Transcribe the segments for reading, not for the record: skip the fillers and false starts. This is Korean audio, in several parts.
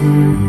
주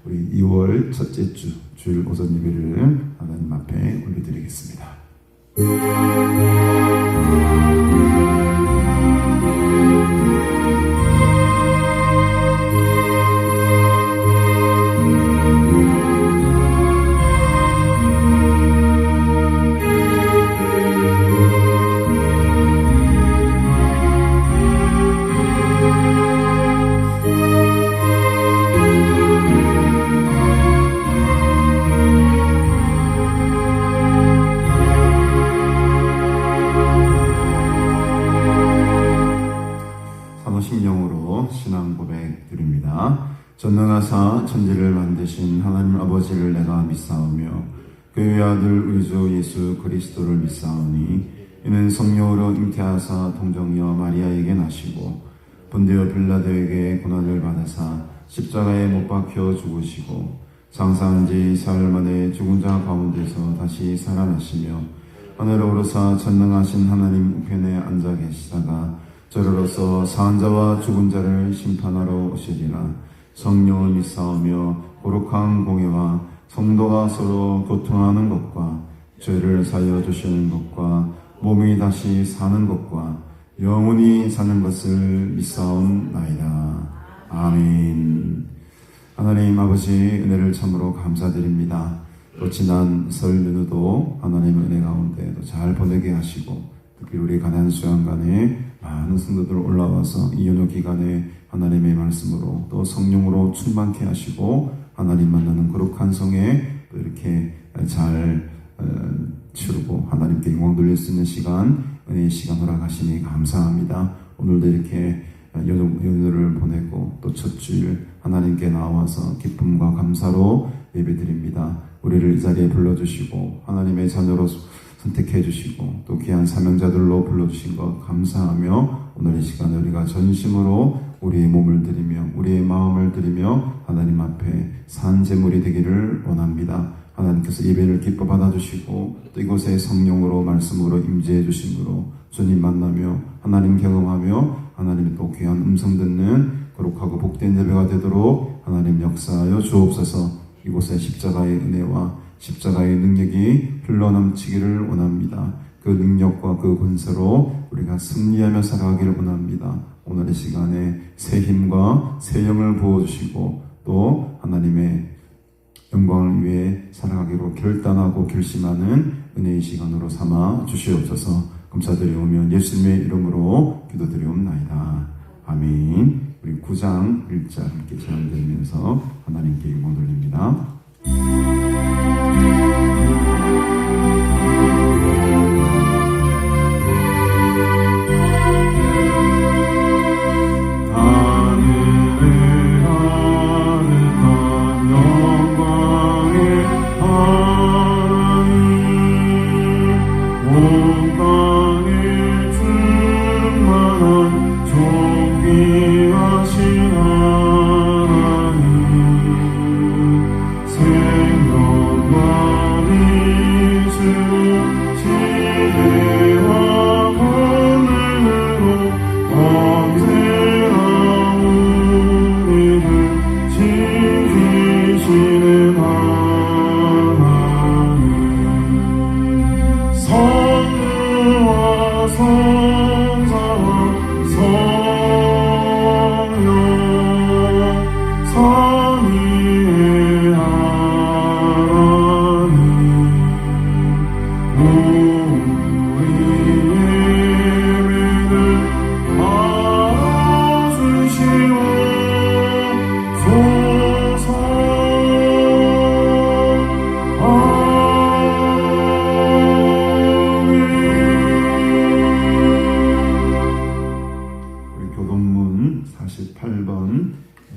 우리 2월 첫째 주 주일 오전 예배를 하나님 앞에 올려드리겠습니다. 신령으로 신앙 고백 드립니다. 전능하사 천지를 만드신 하나님 아버지를 내가 믿사오며 그의 아들 우리 주 예수 그리스도를 믿사오니 이는 성령으로 잉태하사 동정녀 마리아에게 나시고 본디오 빌라도에게 고난을 받으사 십자가에 못 박혀 죽으시고 장사한 지 사흘 만에 죽은 자 가운데서 다시 살아나시며 하늘에 오르사 전능하신 하나님 우편에 앉아 계시다가 저로서 사한 자와 죽은 자를 심판하러 오시리라. 성령을 믿사오며 거룩한 공예와 성도가 서로 교통하는 것과 죄를 사여 주시는 것과 몸이 다시 사는 것과 영원히 사는 것을 믿사옵나이다. 아멘. 하나님 아버지 은혜를 참으로 감사드립니다. 또 지난 설 연휴도 하나님의 은혜 가운데 또 잘 보내게 하시고 특히 우리 가난 수양관에 많은 성도들 올라와서 이 연휴 기간에 하나님의 말씀으로 또 성령으로 충만케 하시고 하나님 만나는 거룩한 성에 또 이렇게 잘 치르고 하나님께 영광 돌릴 수 있는 시간, 은혜의 시간 허락하시니 감사합니다. 오늘도 이렇게 연휴를 보내고 또 첫 주일 하나님께 나와서 기쁨과 감사로 예배드립니다. 우리를 이 자리에 불러주시고 하나님의 자녀로 선택해 주시고 또 귀한 사명자들로 불러주신 것 감사하며 오늘 이 시간에 우리가 전심으로 우리의 몸을 드리며 우리의 마음을 드리며 하나님 앞에 산 제물이 되기를 원합니다. 하나님께서 예배를 기뻐 받아주시고 또 이곳에 성령으로 말씀으로 임재해 주심으로 주님 만나며 하나님 경험하며 하나님의 또 귀한 음성 듣는 거룩하고 복된 예배가 되도록 하나님 역사하여 주옵소서. 이곳에 십자가의 은혜와 십자가의 능력이 흘러넘치기를 원합니다. 그 능력과 그 권세로 우리가 승리하며 살아가기를 원합니다. 오늘 이 시간에 새 힘과 새 영을 부어주시고 또 하나님의 영광을 위해 살아가기로 결단하고 결심하는 은혜의 시간으로 삼아 주시옵소서. 감사드리오며 예수님의 이름으로 기도드리옵나이다. 아멘. 우리 9장 1절 함께 제안드리면서 하나님께 영광 돌립니다. 존귀하신 하나님 생명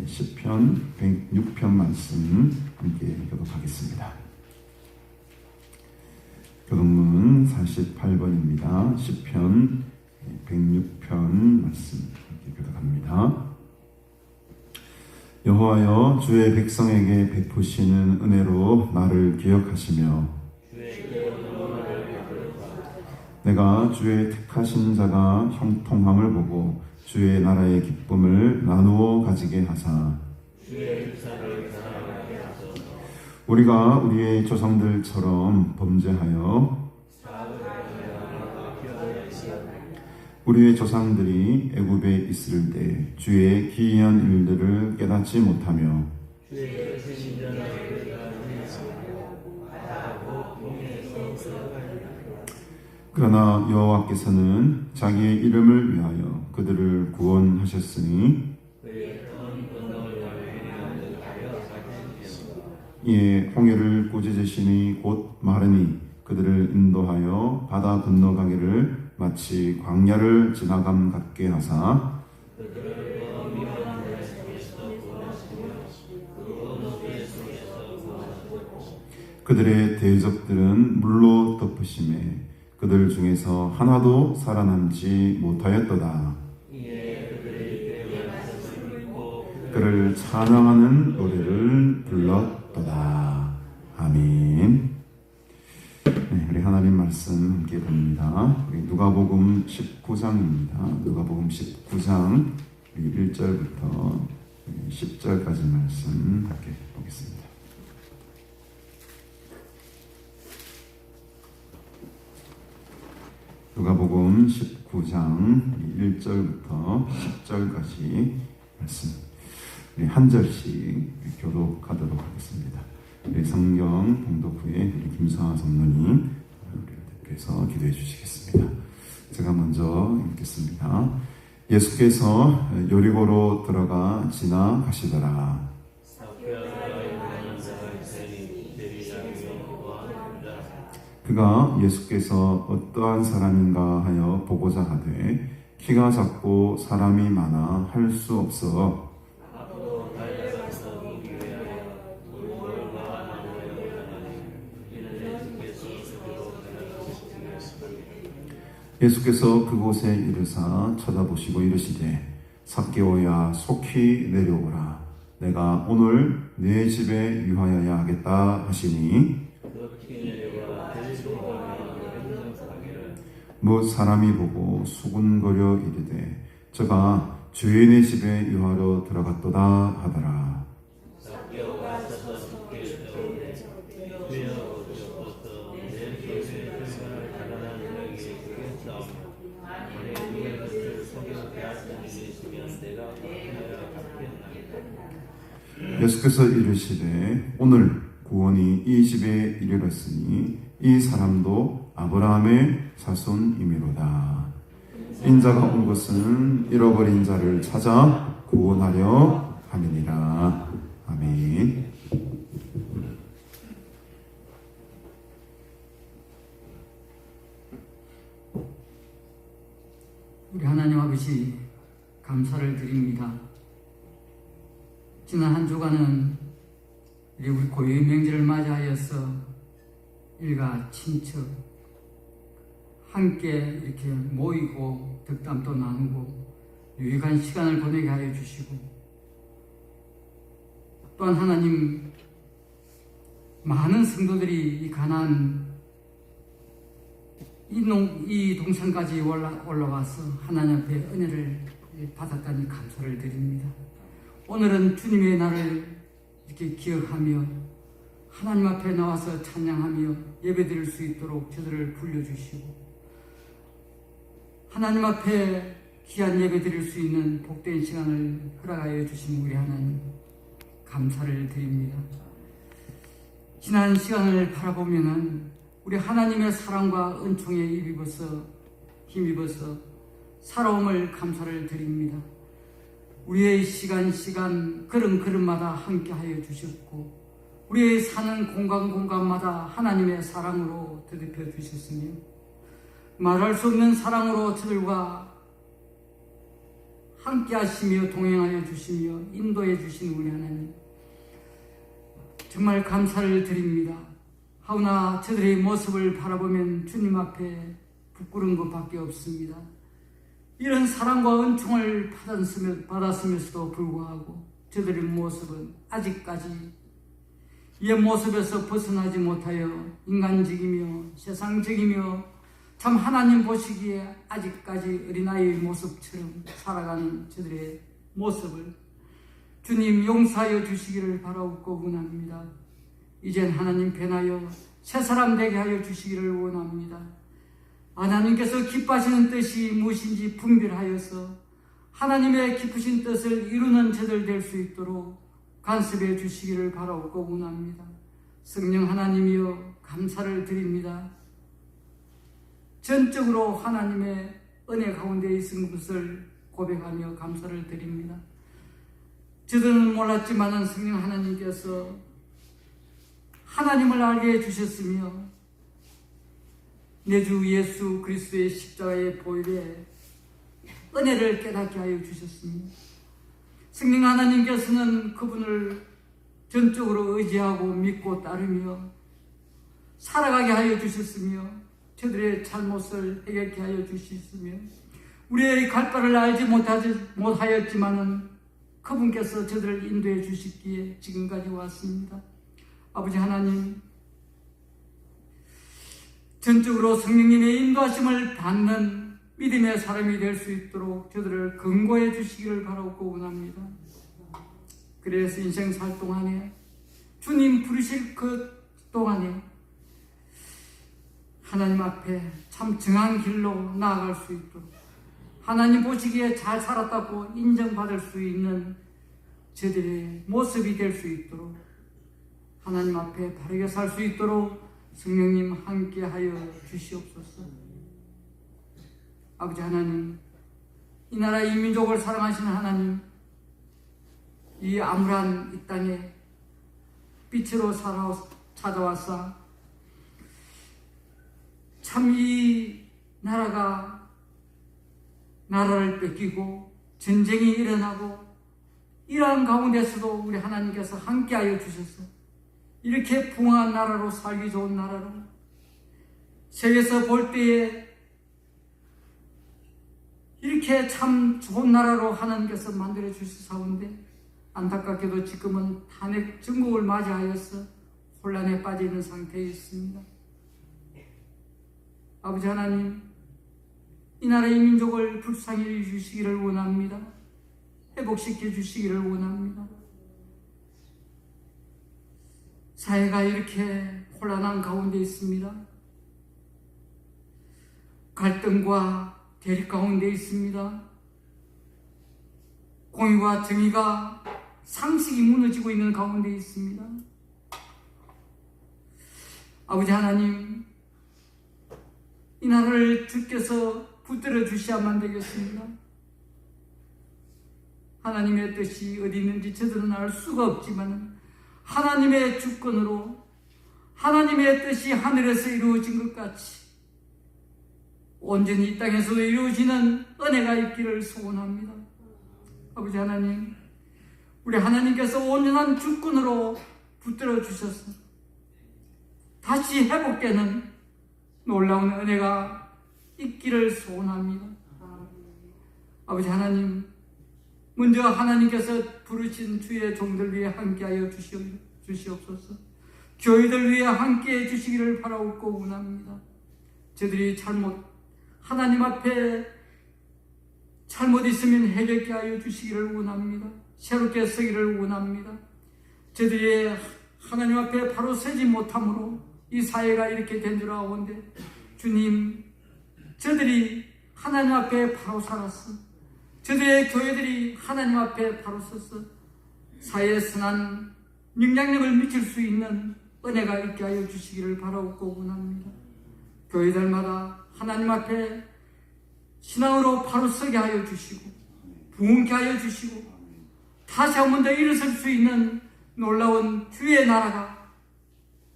시편 106편 말씀 함께 교독하겠습니다. 교독문 48번입니다. 시편 106편 말씀 함께 교독합니다. 여호와여, 주의 백성에게 베푸시는 은혜로 나를 기억하시며 내가 주의 택하신 자가 형통함을 보고 주의 나라의 기쁨을 나누어 가지게 하사 우리가 우리의 조상들처럼 범죄하여 우리의 조상들이 애굽에 있을 때 주의 기이한 일들을 깨닫지 못하며 그러나 여호와께서는 자기의 이름을 위하여 그들을 구원하셨으니 이에 홍해를 꾸짖으시니 곧 마르니 그들을 인도하여 바다 건너가기를 마치 광야를 지나감 같게 하사 그들의 대적들은 물로 덮으심에 그들 중에서 하나도 살아남지 못하였도다. 그를 찬양하는 노래를 불렀도다. 아멘. 네, 우리 하나님 말씀 함께 봅니다. 누가복음 19장입니다. 누가복음 19장 1절부터 10절까지 말씀 함께 보겠습니다. 누가복음 19장 1절부터 10절까지 말씀 우리 한 절씩 교독하도록 하겠습니다. 우리 성경 봉독 후에 우리 김수아 성도님 우리께서 기도해 주시겠습니다. 제가 먼저 읽겠습니다. 예수께서 여리고로 들어가 지나가시더라. 그가 예수께서 어떠한 사람인가 하여 보고자 하되 키가 작고 사람이 많아 할 수 없어 예수께서 그곳에 이르사 쳐다보시고 이르시되 삭개오야 속히 내려오라. 내가 오늘 네 집에 유하여야 하겠다 하시니 뭇 사람이 보고 수군거려 이르되 저가 주인의 집에 유하러 들어갔도다 하더라. 예수께서 이르시되 오늘 구원이 이 집에 이르렀으니 이 사람도 아브라함의 자손이미로다. 인자가 온 것은 잃어버린 자를 찾아 구원하려 함이니라. 아멘. 우리 하나님 아버지 감사를 드립니다. 지난 한 주간은 우리 고유의 명절을 맞이하여서 일가 친척 함께 이렇게 모이고 덕담도 나누고 유익한 시간을 보내게 하여 주시고 또한 하나님 많은 성도들이 이 가나안 이 동산까지 올라와서 하나님 앞에 은혜를 받았다니 감사를 드립니다. 오늘은 주님의 날을 이렇게 기억하며 하나님 앞에 나와서 찬양하며 예배드릴 수 있도록 저들을 불러주시고 하나님 앞에 귀한 예배드릴 수 있는 복된 시간을 허락하여 주신 우리 하나님 감사를 드립니다. 지난 시간을 바라보면은 우리 하나님의 사랑과 은총에 힘입어서 살아옴을 감사를 드립니다. 우리의 시간 걸음걸음마다 함께하여 주셨고 우리의 사는 공간마다 하나님의 사랑으로 더듬혀 주셨으며 말할 수 없는 사랑으로 저들과 함께하시며 동행하여 주시며 인도해 주신 우리 하나님 정말 감사를 드립니다. 하오나 저들의 모습을 바라보면 주님 앞에 부끄러운 것밖에 없습니다. 이런 사랑과 은총을 받았으면서도 불구하고 저들의 모습은 아직까지 옛 모습에서 벗어나지 못하여 인간적이며 세상적이며 참 하나님 보시기에 아직까지 어린아이의 모습처럼 살아가는 저들의 모습을 주님 용서하여 주시기를 바라옵고 원합니다. 이젠 하나님 변하여 새 사람 되게 하여 주시기를 원합니다. 하나님께서 기뻐하시는 뜻이 무엇인지 분별하여서 하나님의 기쁘신 뜻을 이루는 저들 될 수 있도록 간섭해 주시기를 바라옵고 원합니다. 성령 하나님이여 감사를 드립니다. 전적으로 하나님의 은혜 가운데 있은 것을 고백하며 감사를 드립니다. 저들은 몰랐지만 성령 하나님께서 하나님을 알게 해주셨으며 내 주 예수 그리스도의 십자가의 보혈에 은혜를 깨닫게 하여 주셨습니다. 성령 하나님께서는 그분을 전적으로 의지하고 믿고 따르며 살아가게 하여 주셨으며 저들의 잘못을 해결케 하여 주셨으며 우리의 갈 바를 알지 못하였지만은 그분께서 저들을 인도해 주시기에 지금까지 왔습니다. 아버지 하나님 전적으로 성령님의 인도하심을 받는 믿음의 사람이 될 수 있도록 저들을 근고해 주시기를 바라고 원합니다. 그래서 인생 살 동안에 주님 부르실 그 동안에 하나님 앞에 참 정한 길로 나아갈 수 있도록 하나님 보시기에 잘 살았다고 인정받을 수 있는 저들의 모습이 될 수 있도록 하나님 앞에 바르게 살 수 있도록 성령님 함께하여 주시옵소서. 아버지 하나님, 이 나라 이 민족을 사랑하시는 하나님, 이 암울한 이 땅에 빛으로 찾아와서 참 이 나라를 뺏기고 전쟁이 일어나고 이러한 가운데서도 우리 하나님께서 함께하여 주셔서 이렇게 풍성한 나라로 살기 좋은 나라로 세계에서 볼 때에 이렇게 참 좋은 나라로 하나님께서 만들어 주시사온데 안타깝게도 지금은 탄핵 전국을 맞이하여서 혼란에 빠져 있는 상태에 있습니다. 아버지 하나님, 이 나라의 민족을 불쌍히 주시기를 원합니다. 회복시켜 주시기를 원합니다. 사회가 이렇게 혼란한 가운데 있습니다. 갈등과 대립 가운데 있습니다. 공의와 정의가 상식이 무너지고 있는 가운데 있습니다. 아버지 하나님, 이 나라를 주께서 붙들어 주셔야만 되겠습니다. 하나님의 뜻이 어디 있는지 저들은 알 수가 없지만 하나님의 주권으로 하나님의 뜻이 하늘에서 이루어진 것 같이 온전히 이 땅에서도 이루어지는 은혜가 있기를 소원합니다. 아버지 하나님, 우리 하나님께서 온전한 주권으로 붙들어 주셔서 다시 회복되는 놀라운 은혜가 있기를 소원합니다. 아버지 하나님, 먼저 하나님께서 부르신 주의 종들 위해 함께하여 주시옵소서. 교회들 위해 함께해 주시기를 바라옵고 원합니다. 저들이 잘못 하나님 앞에 잘못 있으면 해결케 하여 주시기를 원합니다. 새롭게 서기를 원합니다. 저들이 하나님 앞에 바로 서지 못함으로 이 사회가 이렇게 된 줄 아오는데, 주님, 저들이 하나님 앞에 바로 살았어. 저들의 교회들이 하나님 앞에 바로 섰어. 사회에 선한 영향력을 미칠 수 있는 은혜가 있게 하여 주시기를 바라옵고 원합니다. 교회들마다 하나님 앞에 신앙으로 바로 서게 하여 주시고 부흥케 하여 주시고 다시 한 번 더 일어설 수 있는 놀라운 주의 나라가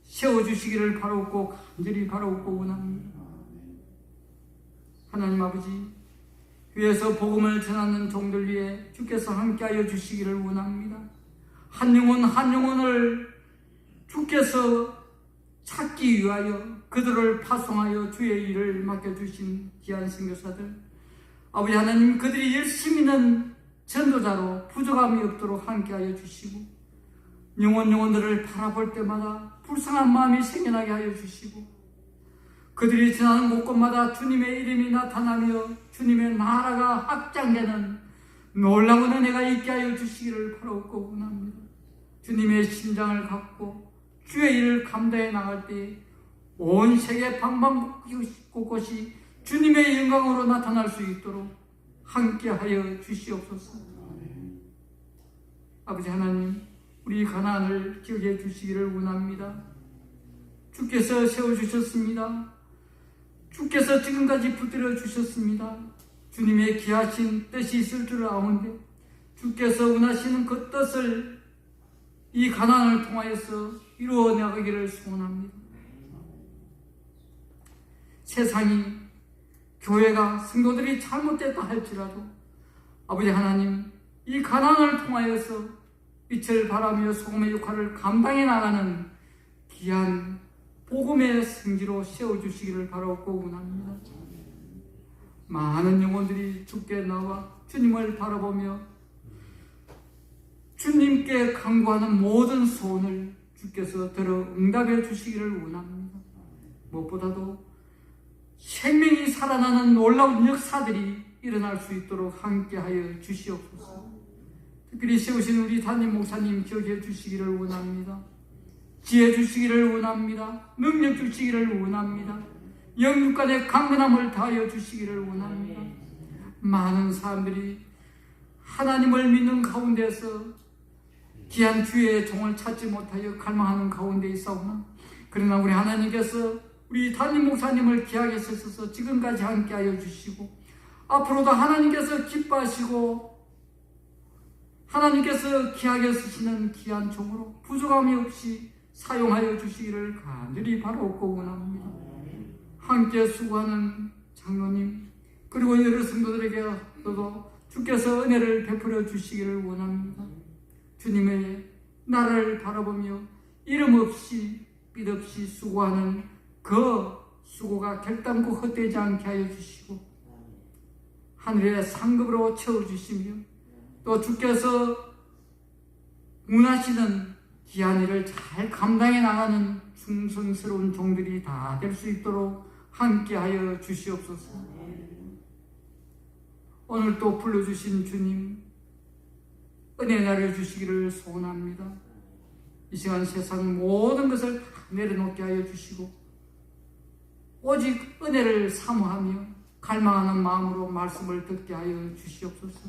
세워주시기를 바라옵고 간절히 바라옵고 원합니다. 하나님 아버지, 위에서 복음을 전하는 종들 위해 주께서 함께하여 주시기를 원합니다. 한 영혼 한 영혼을 주께서 찾기 위하여 그들을 파송하여 주의 일을 맡겨주신 귀한 선교사들, 아버지 하나님, 그들이 열심히 있는 전도자로 부족함이 없도록 함께하여 주시고 영혼들을 바라볼 때마다 불쌍한 마음이 생겨나게 하여 주시고 그들이 지나는 곳곳마다 주님의 이름이 나타나며 주님의 나라가 확장되는 놀라운 은혜가 있게 하여 주시기를 바라옵고 원합니다. 주님의 심장을 갖고 주의 일을 감당해 나갈 때 온 세계 방방곳곳이 주님의 영광으로 나타날 수 있도록 함께하여 주시옵소서. 아버지 하나님, 우리 가나안을 기억해 주시기를 원합니다. 주께서 세워주셨습니다. 주께서 지금까지 붙들어 주셨습니다. 주님의 귀하신 뜻이 있을 줄 아오는데 주께서 원하시는 그 뜻을 이 가나안을 통하여서 이루어 나가기를 소원합니다. 세상이, 교회가, 성도들이 잘못됐다 할지라도 아버지 하나님, 이 가나안을 통하여서 빛을 발하며 소금의 역할을 감당해 나가는 귀한 복음의 성지로 세워주시기를 바라옵고 원합니다. 많은 영혼들이 주께 나와 주님을 바라보며 주님께 간구하는 모든 소원을 주께서 들어 응답해 주시기를 원합니다. 무엇보다도 생명이 살아나는 놀라운 역사들이 일어날 수 있도록 함께하여 주시옵소서. 특별히 세우신 우리 담임 목사님 기억해 주시기를 원합니다. 지혜 주시기를 원합니다. 능력 주시기를 원합니다. 영육간의 강건함을 다하여 주시기를 원합니다. 많은 사람들이 하나님을 믿는 가운데서 귀한 주의 종을 찾지 못하여 갈망하는 가운데 있사오나, 그러나 우리 하나님께서 우리 담임 목사님을 귀하게 쓰셔서 지금까지 함께하여 주시고 앞으로도 하나님께서 기뻐하시고 하나님께서 귀하게 쓰시는 귀한 종으로 부족함이 없이 사용하여 주시기를 간절히 바라옵고 원합니다. 함께 수고하는 장로님, 그리고 여러 성도들에게도 주께서 은혜를 베풀어 주시기를 원합니다. 주님의 나라를 바라보며 이름 없이 빛 없이 수고하는 그 수고가 결단코 헛되지 않게 하여 주시고 하늘의 상급으로 채워주시며 또 주께서 원하시는 귀한 일을 잘 감당해 나가는 충성스러운 종들이 다 될 수 있도록 함께하여 주시옵소서. 오늘 또 불러주신 주님, 은혜 내려주시기를 소원합니다. 이 시간 세상 모든 것을 다 내려놓게 하여 주시고 오직 은혜를 사모하며 갈망하는 마음으로 말씀을 듣게 하여 주시옵소서.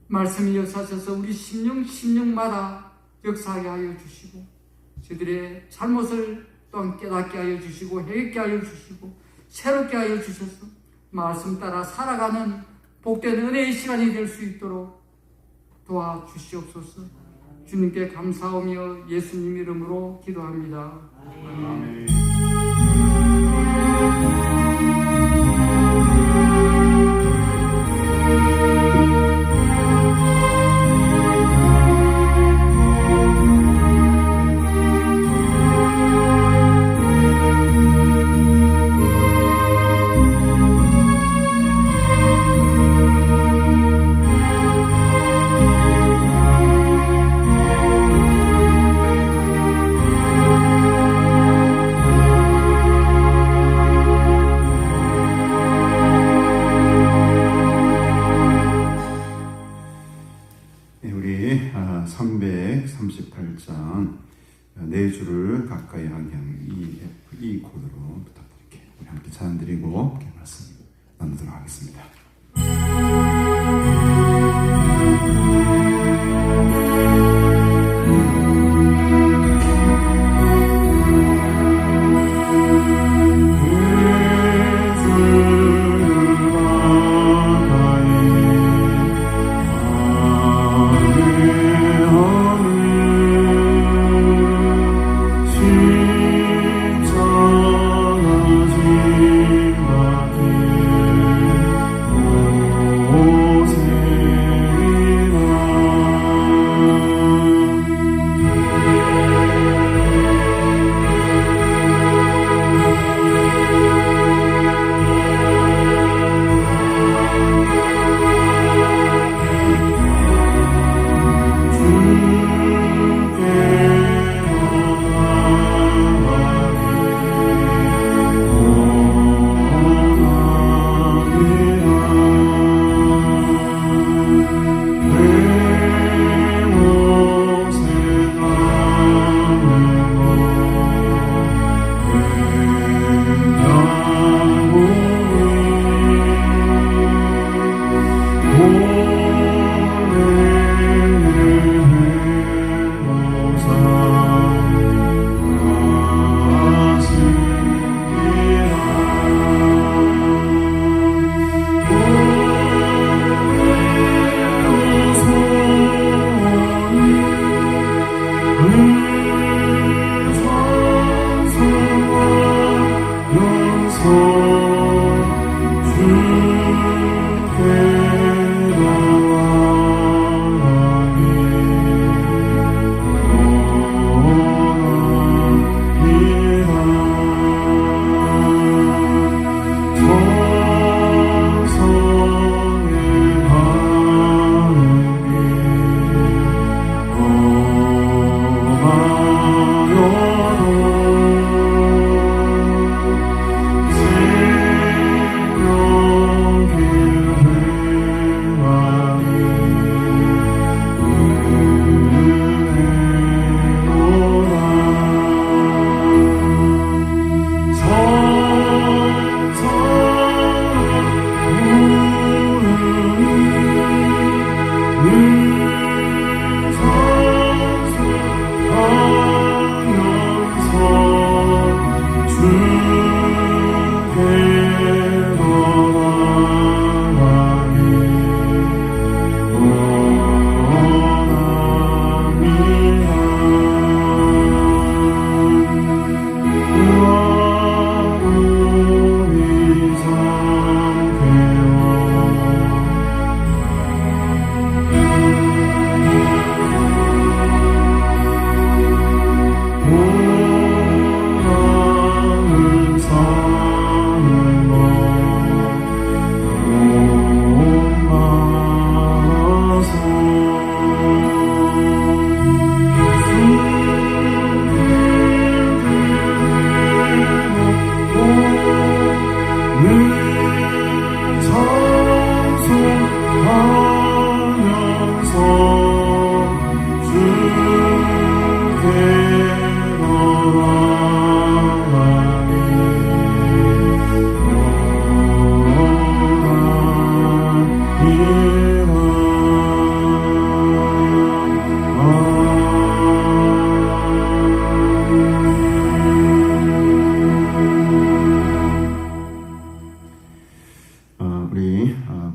말씀이 역사하셔서 우리 심령마다 역사하게 하여 주시고 저들의 잘못을 또한 깨닫게 하여 주시고 해결게 하여 주시고 새롭게 하여 주셔서 말씀 따라 살아가는 복된 은혜의 시간이 될 수 있도록 도와주시옵소서. 주님께 감사하며 예수님 이름으로 기도합니다. 아멘. 우리 338장 네 줄을 가까이 하게 하는 이 코드로 부탁드릴게요. 우리 함께 찬양 드리고 함께 말씀 나누도록 하겠습니다.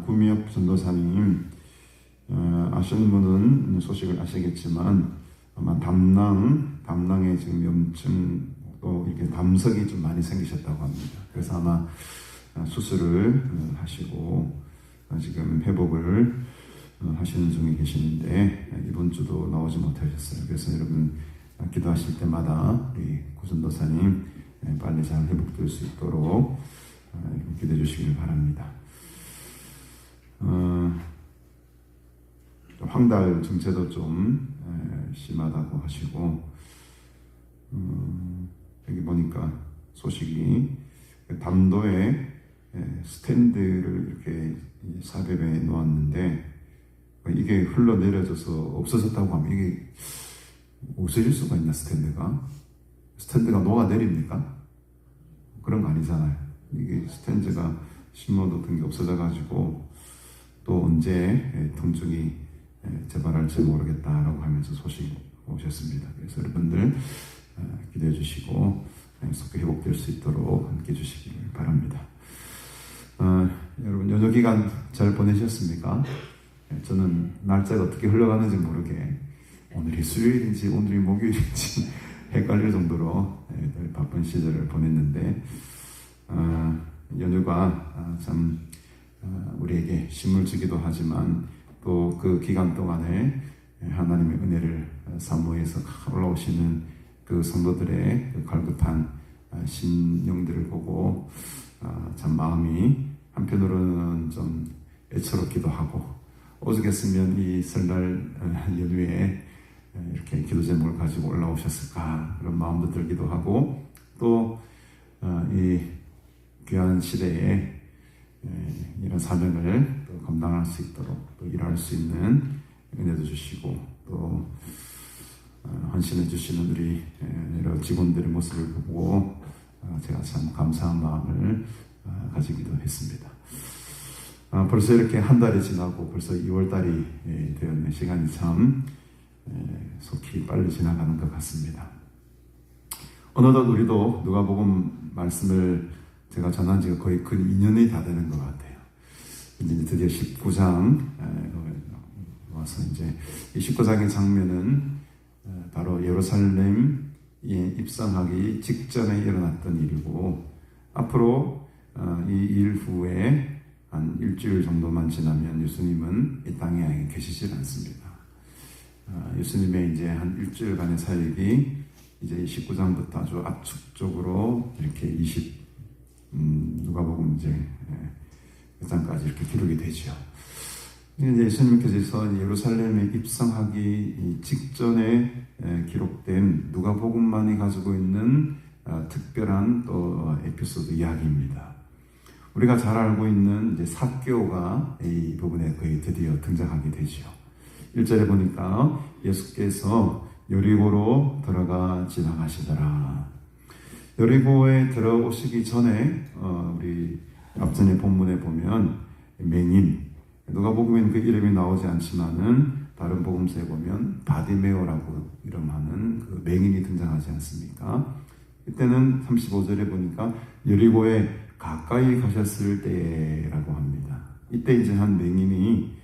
구미혁 전도사님, 아시는 분은 소식을 아시겠지만 아마 담낭에 지금 염증 또 이렇게 담석이 좀 많이 생기셨다고 합니다. 그래서 아마 수술을 하시고 지금 회복을 하시는 중에 계시는데 이번 주도 나오지 못하셨어요. 그래서 여러분 기도하실 때마다 우리 구전도사님 빨리 잘 회복될 수 있도록 기도해 주시길 바랍니다. 황달 증세도 좀 심하다고 하시고 여기 보니까 소식이 담도에 스탠드를 이렇게 삽입해 놓았는데 이게 흘러내려져서 없어졌다고 하면 이게 없어질 수가 있나? 스탠드가 녹아내립니까? 그런 거 아니잖아요. 이게 스탠드가 심어뒀던 게 없어져가지고 또 언제 통증이 재발할지 모르겠다라고 하면서 소식이 오셨습니다. 그래서 여러분들 기대해 주시고 속히 회복될 수 있도록 함께 해주시길 바랍니다. 여러분 연휴 기간 잘 보내셨습니까? 저는 날짜가 어떻게 흘러가는지 모르게 오늘이 수요일인지 오늘이 목요일인지 헷갈릴 정도로 늘 바쁜 시절을 보냈는데 연휴가 참 우리에게 쉼을 주기도 하지만 또 그 기간 동안에 하나님의 은혜를 사모해서 올라오시는 그 성도들의 그 갈급한 심령들을 보고 참 마음이 한편으로는 좀 애처롭기도 하고 오죽했으면 이 설날 연휴에 이렇게 기도 제목을 가지고 올라오셨을까 그런 마음도 들기도 하고 또 이 귀한 시대에 이런 사명을 또 감당할 수 있도록 또 일할 수 있는 은혜도 주시고 또 헌신해 주시는 우리 여러 직원들의 모습을 보고 제가 참 감사한 마음을 가지기도 했습니다. 벌써 이렇게 한 달이 지나고 벌써 2월 달이 되었네. 시간이 참 속히 빨리 지나가는 것 같습니다. 어느덧 우리도 누가복음 말씀을 제가 전한 지가 거의 근 2년이 다 되는 것 같아요. 이제 드디어 19장 와서 이제 이 19장의 장면은 바로 예루살렘에 입성하기 직전에 일어났던 일이고 앞으로 이 일 후에 한 일주일 정도만 지나면 예수님은 이 땅에 계시질 않습니다. 예수님의 이제 한 일주일간의 사역이 이제 19장부터 아주 압축적으로 이렇게 누가복음 이제 그 장까지 이렇게 기록이 되죠. 이제 예수님께서 예루살렘에 입성하기 직전에 기록된 누가복음만이 가지고 있는 특별한 또 에피소드 이야기입니다. 우리가 잘 알고 있는 이제 삭개오가 이 부분에 거의 드디어 등장하게 되죠. 1절에 보니까 예수께서 여리고로 들어가 지나가시더라. 여리고에 들어오시기 전에 우리 앞전에 본문에 보면 맹인, 누가복음에는 그 이름이 나오지 않지만은 다른 복음서에 보면 바디메오라고 이름하는 그 맹인이 등장하지 않습니까? 이때는 35절에 보니까 여리고에 가까이 가셨을 때라고 합니다. 이때 이제 한 맹인이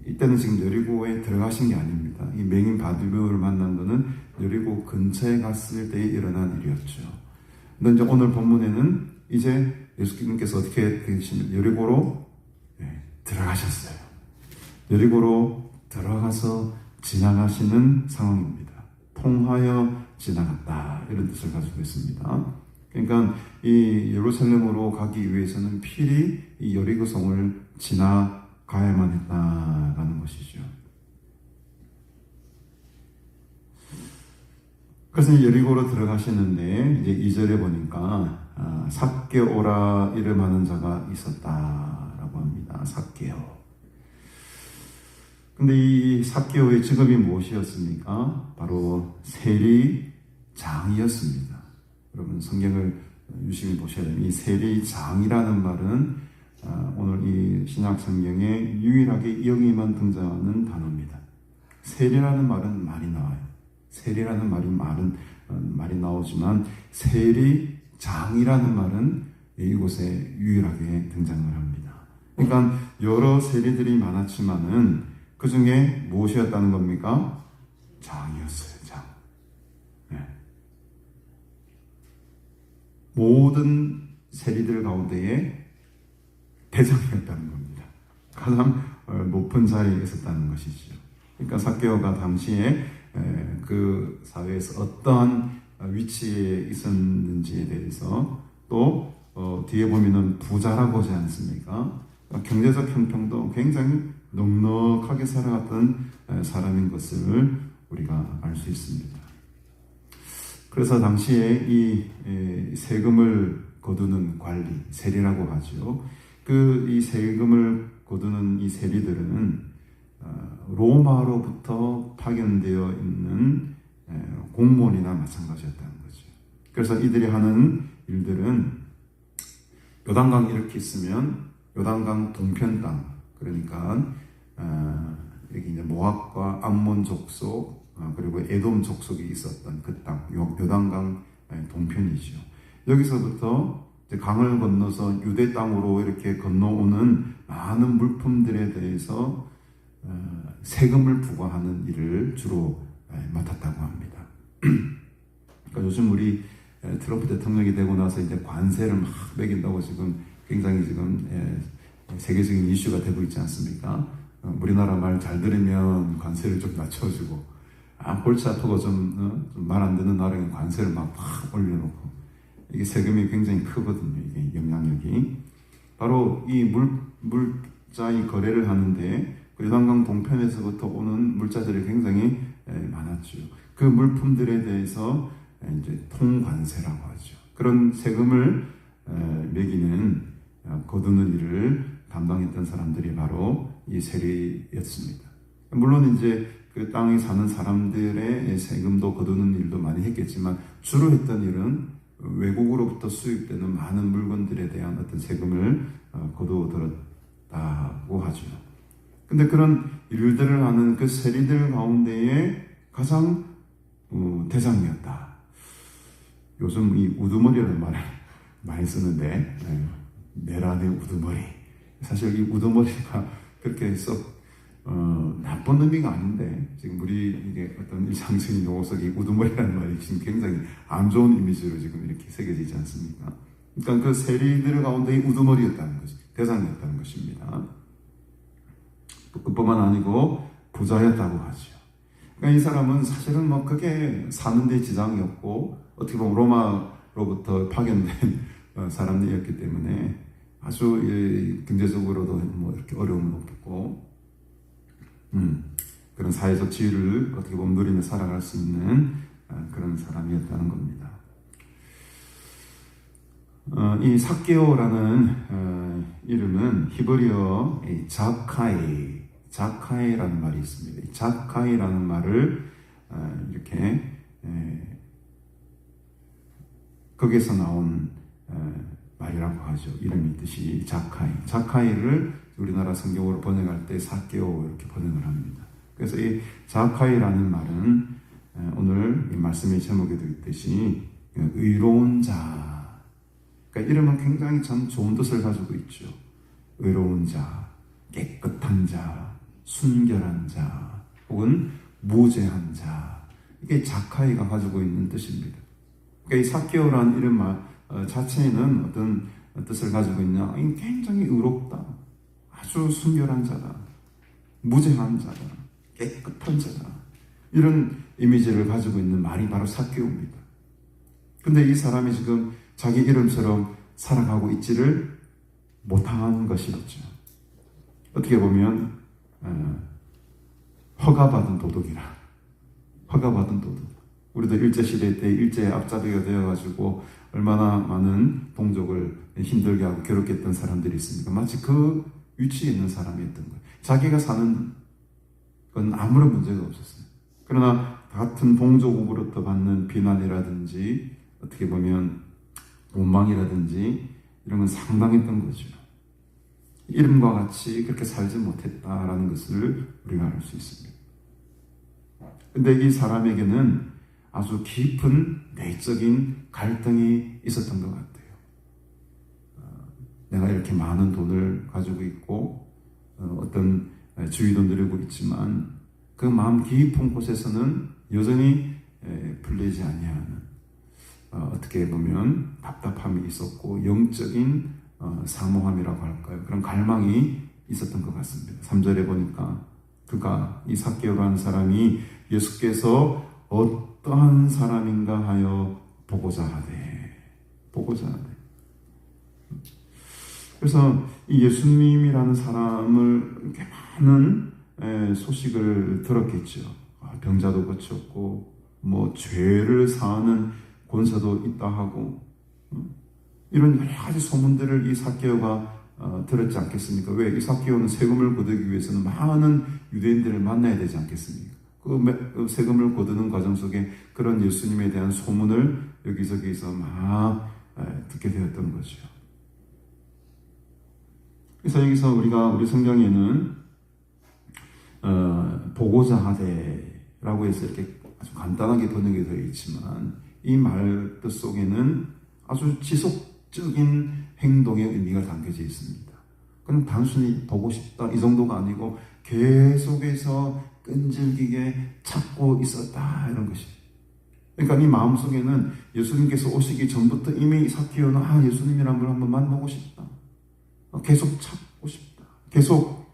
이때는 지금 여리고에 들어가신 게 아닙니다. 이 맹인 바디메오를 만난 거는 여리고 근처에 갔을 때에 일어난 일이었죠. 근데 이제 오늘 본문에는 이제 예수님께서 어떻게 되시면 여리고로 들어가셨어요. 여리고로 들어가서 지나가시는 상황입니다. 통하여 지나갔다 이런 뜻을 가지고 있습니다. 그러니까 이 예루살렘으로 가기 위해서는 필히 이 여리고 성을 지나가야만 했다라는 것이죠. 그래서 여리고로 들어가시는데 이제 2절에 보니까 삭개오라 이름하는 자가 있었다라고 합니다. 삭개오. 근데 이 삭개오의 직업이 무엇이었습니까? 바로 세리장이었습니다. 여러분 성경을 유심히 보셔야 됩니다. 이 세리장이라는 말은 오늘 이 신약 성경에 유일하게 여기만 등장하는 단어입니다. 세리라는 말은 많이 나와요. 세리라는 말이 나오지만 세리장이라는 말은 이곳에 유일하게 등장을 합니다. 그러니까 여러 세리들이 많았지만은 그 중에 무엇이었다는 겁니까? 장이었어요. 장. 네. 모든 세리들 가운데에 대장이었다는 겁니다. 가장 높은 자리에 있었다는 것이죠. 그러니까 삭개오가 당시에 그 사회에서 어떠한 위치에 있었는지에 대해서 또 뒤에 보면은 부자라고 하지 않습니까? 경제적 형편도 굉장히 넉넉하게 살아갔던 사람인 것을 우리가 알 수 있습니다. 그래서 당시에 이 세금을 거두는 관리, 세리라고 하죠. 이 세금을 거두는 이 세리들은 로마로부터 파견되어 있는 공무원이나 마찬가지였다는 거죠. 그래서 이들이 하는 일들은 요단강 이렇게 있으면 요단강 동편 땅, 그러니까 여기 이제 모압과 암몬 족속 그리고 에돔 족속이 있었던 그 땅, 요단강 동편이죠. 여기서부터 이제 강을 건너서 유대 땅으로 이렇게 건너오는 많은 물품들에 대해서 세금을 부과하는 일을 주로 맡았다고 합니다. 그러니까 요즘 우리 트럼프 대통령이 되고 나서 이제 관세를 막 매긴다고 지금 굉장히 지금 세계적인 이슈가 되고 있지 않습니까? 우리나라 말 잘 들으면 관세를 좀 낮춰주고, 골치 아프고 좀 말 안 듣는 나라에 관세를 막 올려놓고, 이게 세금이 굉장히 크거든요. 이게 영향력이. 바로 이 물자의 거래를 하는데, 요단강 동편에서부터 오는 물자들이 굉장히 많았죠. 그 물품들에 대해서 이제 통관세라고 하죠. 그런 세금을 매기는 거두는 일을 담당했던 사람들이 바로 이 세리였습니다. 물론 이제 그 땅에 사는 사람들의 세금도 거두는 일도 많이 했겠지만 주로 했던 일은 외국으로부터 수입되는 많은 물건들에 대한 어떤 세금을 거두어 들었다고 하죠. 근데 그런 일들을 하는 그 세리들 가운데에 가장 대장이었다. 요즘 이 우두머리라는 말을 많이 쓰는데, 내란의 우두머리. 사실 이 우두머리가 그렇게 썩 나쁜 의미가 아닌데, 지금 우리 이게 어떤 일상적인 용어 속에 우두머리라는 말이 지금 굉장히 안 좋은 이미지로 지금 이렇게 새겨지지 않습니까? 그러니까 그 세리들 가운데 우두머리였다는 것이, 대장이었다는 것입니다. 그뿐만 아니고 부자였다고 하죠. 그러니까 이 사람은 사실은 뭐 크게 사는데 지장이 없고, 어떻게 보면 로마로부터 파견된 사람들이었기 때문에 아주 경제적으로도 뭐 이렇게 어려움은 없고, 그런 사회적 지위를 어떻게 보면 누리며 살아갈 수 있는 그런 사람이었다는 겁니다. 이 삭개오라는 이름은 히브리어 자카이라는 말이 있습니다. 자카이라는 말을 이렇게 거기에서 나온 말이라고 하죠. 이름이 뜻이 자카이를 우리나라 성경으로 번역할 때 삭개오 이렇게 번역을 합니다. 그래서 이 자카이라는 말은 오늘 이 말씀의 제목에도 있듯이 의로운 자, 그러니까 이름은 굉장히 참 좋은 뜻을 가지고 있죠. 의로운 자, 깨끗한 자, 순결한 자, 혹은 무죄한 자, 이게 자카이가 가지고 있는 뜻입니다. 그러니까 이 삭개오라는 이름 자체에는 어떤 뜻을 가지고 있냐? 굉장히 의롭다, 아주 순결한 자다, 무죄한 자다, 깨끗한 자다, 이런 이미지를 가지고 있는 말이 바로 삭개오입니다. 근데 이 사람이 지금 자기 이름처럼 살아가고 있지를 못한 것이었죠. 어떻게 보면 허가받은 도둑이라. 허가받은 도둑. 우리도 일제시대 때 일제의 앞잡이가 되어가지고 얼마나 많은 동족을 힘들게 하고 괴롭게 했던 사람들이 있습니까? 마치 그 위치에 있는 사람이었던 거예요. 자기가 사는 건 아무런 문제가 없었어요. 그러나 같은 동족으로부터 받는 비난이라든지 어떻게 보면 원망이라든지 이런 건 상당했던 거죠. 이름과 같이 그렇게 살지 못했다라는 것을 우리가 알 수 있습니다. 근데 이 사람에게는 아주 깊은 내적인 갈등이 있었던 것 같아요. 내가 이렇게 많은 돈을 가지고 있고 어떤 주위도 누리고 있지만 그 마음 깊은 곳에서는 여전히 풀리지 아니하는 어떻게 보면 답답함이 있었고 영적인 사모함이라고 할까요? 그런 갈망이 있었던 것 같습니다. 3절에 보니까 그가 이 삭개오라는 사람이 예수께서 어떠한 사람인가 하여 보고자 하되. 그래서 이 예수님이라는 사람을 이렇게 많은 소식을 들었겠죠. 병자도 고쳤고 뭐 죄를 사하는 권세도 있다 하고 이런 여러 가지 소문들을 이 삭개오가 들었지 않겠습니까? 왜? 이 삭개오는 세금을 거두기 위해서는 많은 유대인들을 만나야 되지 않겠습니까? 그 세금을 거두는 과정 속에 그런 예수님에 대한 소문을 여기저기서 막 듣게 되었던 거죠. 그래서 여기서 우리 성경에는 보고자 하되라고 해서 이렇게 아주 간단하게 번역이 되어 있지만 이 말 뜻 속에는 아주 지속적인 행동의 의미가 담겨져 있습니다. 그럼 단순히 보고 싶다 이 정도가 아니고 계속해서 끈질기게 찾고 있었다 이런 것이. 그러니까 이 마음속에는 예수님께서 오시기 전부터 이미 삭개오는 예수님이란 분을 한번 만나고 싶다. 계속 찾고 싶다.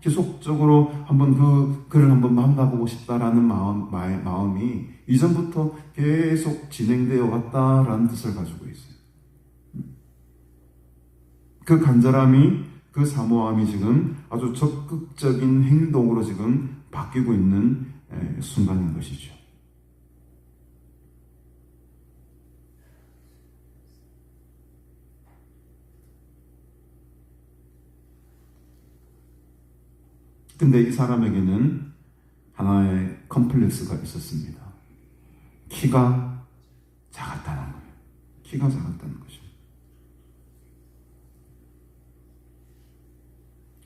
계속적으로 한번 그를 한번 만나보고 싶다라는 마음이 이전부터 계속 진행되어 왔다라는 뜻을 가지고 있어요. 그 간절함이, 그 사모함이 지금 아주 적극적인 행동으로 지금 바뀌고 있는 순간인 것이죠. 근데 이 사람에게는 하나의 컴플렉스가 있었습니다. 키가 작았다는 거예요. 키가 작았다는 거죠.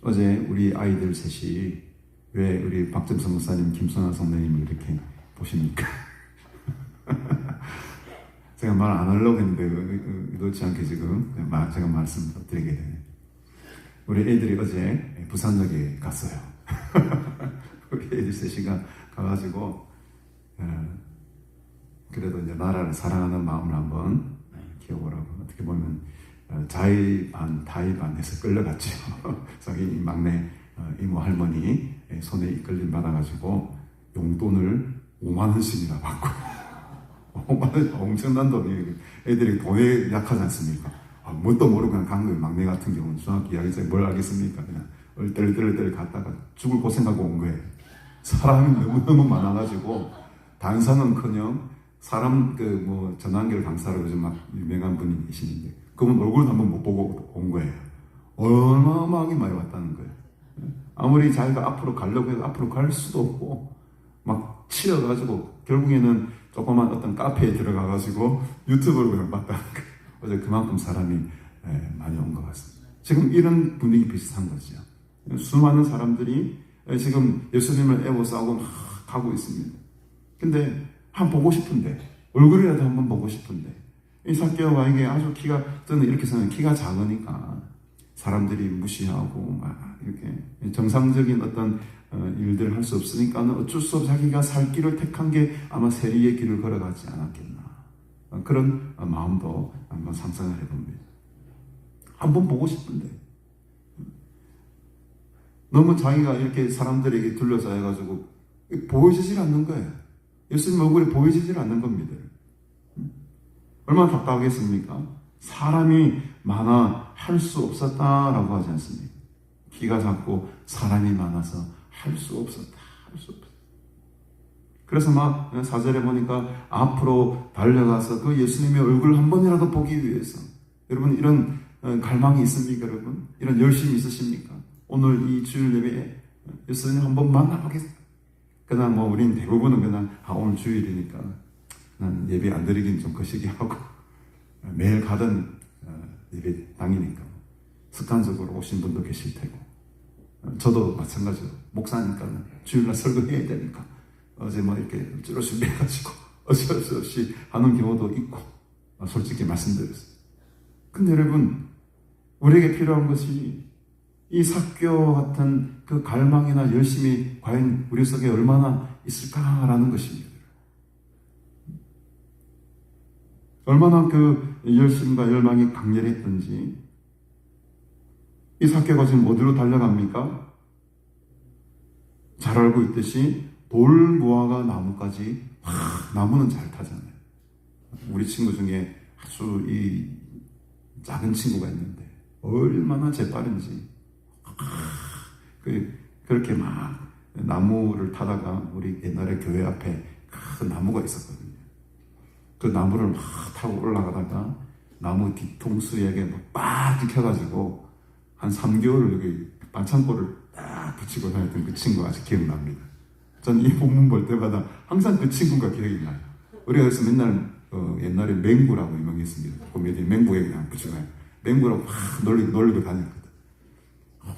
어제 우리 아이들 셋이 왜 우리 박정선 목사님, 김선아 선배님을 이렇게 보십니까? 제가 말 안 하려고 했는데 의도치 않게 지금 제가 말씀드리게 되네요. 우리 애들이 어제 부산역에 갔어요. 우리 애들 셋이가 가가지고 그래도 이제 나라를 사랑하는 마음을 한번 키워보라고 어떻게 보면 자의반 다의반해서 끌려갔죠. 자기 막내 이모 할머니 손에 이끌림 받아가지고 용돈을 5만 원씩이나 받고 5만 원 엄청난 돈이 애들이 돈에 약하지 않습니까? 뭣도 모르고 그냥 간 거예요. 막내 같은 경우는 중학교 이야기에서 뭘 알겠습니까? 그냥 얼떨떨떨 갔다가 죽을 고생하고 온 거예요. 사람이 너무너무 많아가지고 단서는커녕 사람 전환길 강사로 요즘 막 유명한 분이 계시는데 그분 얼굴도 한번 못 보고 온 거예요. 어마어마하게 많이 왔다는 거예요. 아무리 자기가 앞으로 가려고 해도 앞으로 갈 수도 없고 막 치여가지고 결국에는 조그만 어떤 카페에 들어가가지고 유튜브로 그냥 봤다는 거예요. 어제 그만큼 사람이 많이 온 것 같습니다. 지금 이런 분위기 비슷한 거죠. 수많은 사람들이 지금 예수님을 애워싸고 막 가고 있습니다. 근데 한번 보고 싶은데 얼굴이라도 한번 보고 싶은데 이 삭개오가 이게 아주 저는 이렇게 생각해요. 키가 작으니까 사람들이 무시하고 막 이렇게 정상적인 어떤 일들을 할 수 없으니까는 어쩔 수 없이 자기가 살 길을 택한 게 아마 세리의 길을 걸어가지 않았겠나 그런 마음도 한번 상상을 해봅니다. 한번 보고 싶은데 너무 자기가 이렇게 사람들에게 둘러싸여가지고 보여지질 않는 거예요. 예수님 얼굴이 보여지질 않는 겁니다. 얼마나 답답하겠습니까? 사람이 많아 할 수 없었다라고 하지 않습니까? 키가 작고 사람이 많아서 할 수 없었다. 그래서 막 4절에 보니까 앞으로 달려가서 그 예수님의 얼굴 한 번이라도 보기 위해서 여러분 이런 갈망이 있습니까? 여러분 이런 열심이 있으십니까? 오늘 이 주일 예배에 예수님 한번 만나보겠습니다. 그냥 우리는 대부분은 그냥 오늘 주일이니까 난 예배 안 드리긴 좀 거시기 하고 매일 가던 예배 당이니까 습관적으로 오신 분도 계실 테고 저도 마찬가지로 목사니까 주일날 설교해야 되니까 어제 이렇게 쭈루 준비해가지고 어쩔 수 없이 하는 경우도 있고 솔직히 말씀드렸어요. 근데 여러분 우리에게 필요한 것이 이 삭개오 같은 그 갈망이나 열심이 과연 우리 속에 얼마나 있을까라는 것입니다. 얼마나 그 열심과 열망이 강렬했던지. 이 삭개오가 지금 어디로 달려갑니까? 잘 알고 있듯이 돌무화과 나무까지 나무는 잘 타잖아요. 우리 친구 중에 아주 이 작은 친구가 있는데 얼마나 재빠른지 그렇게 막 나무를 타다가 우리 옛날에 교회 앞에 큰 나무가 있었거든요. 그 나무를 막 타고 올라가다가 나무 뒤통수에게 막 찍혀가지고 한 3개월 여기 반창고를 딱 붙이고 다녔던 그 친구가 아직 기억납니다. 전 이 본문 볼 때마다 항상 그 친구가 기억이 나요. 우리가 그래서 맨날 옛날에 맹구라고 유명했습니다. 코미디 맹구에 그냥 붙이고 다녀요. 맹구라고 막 놀리고 다녔거든.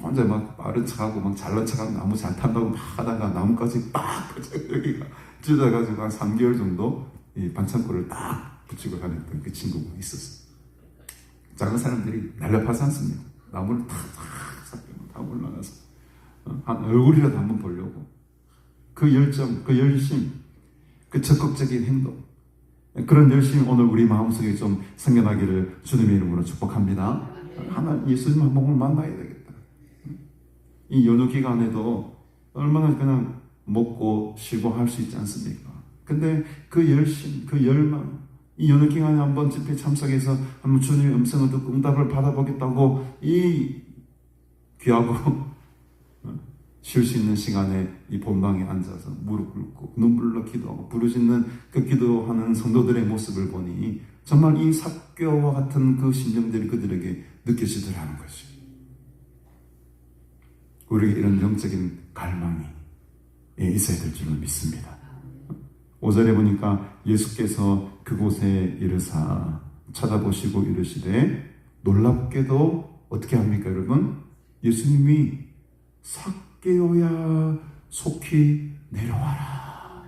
혼자 막 빠른 척하고 막 잘난 척하고 나무 잘 탄다고 막 하다가 나무까지 빡 여기가 찢어가지고 한 3개월 정도 이 반창고를 딱 붙이고 다녔던 그 친구가 있었어요. 작은 사람들이 날렵하지 않습니다. 나무를 다 올라가서 한 얼굴이라도 한번 보려고 그 열정, 그 열심, 그 적극적인 행동, 그런 열심이 오늘 우리 마음속에 좀 생겨나기를 주님의 이름으로 축복합니다. 하나님 예수님 한 번을 만나야 되겠다. 이 연휴 기간에도 얼마나 그냥 먹고 쉬고 할 수 있지 않습니까? 근데 그 열심, 그 열망, 이 연휴 기간에 한번 집회 참석해서 한번 주님의 음성을 듣고 응답을 받아보겠다고 이 귀하고 쉴 수 있는 시간에 이 본방에 앉아서 무릎 꿇고 눈물로 기도하고 부르짖는 그 기도하는 성도들의 모습을 보니 정말 이 삭개오와 같은 그 심정들이 그들에게 느껴지더라는 것이. 우리에게 이런 영적인 갈망이 있어야 될 줄을 믿습니다. 5절에 보니까 예수께서 그곳에 이르사 찾아보시고 이르시되 놀랍게도 어떻게 합니까 여러분? 예수님이 삭개오야 속히 내려와라.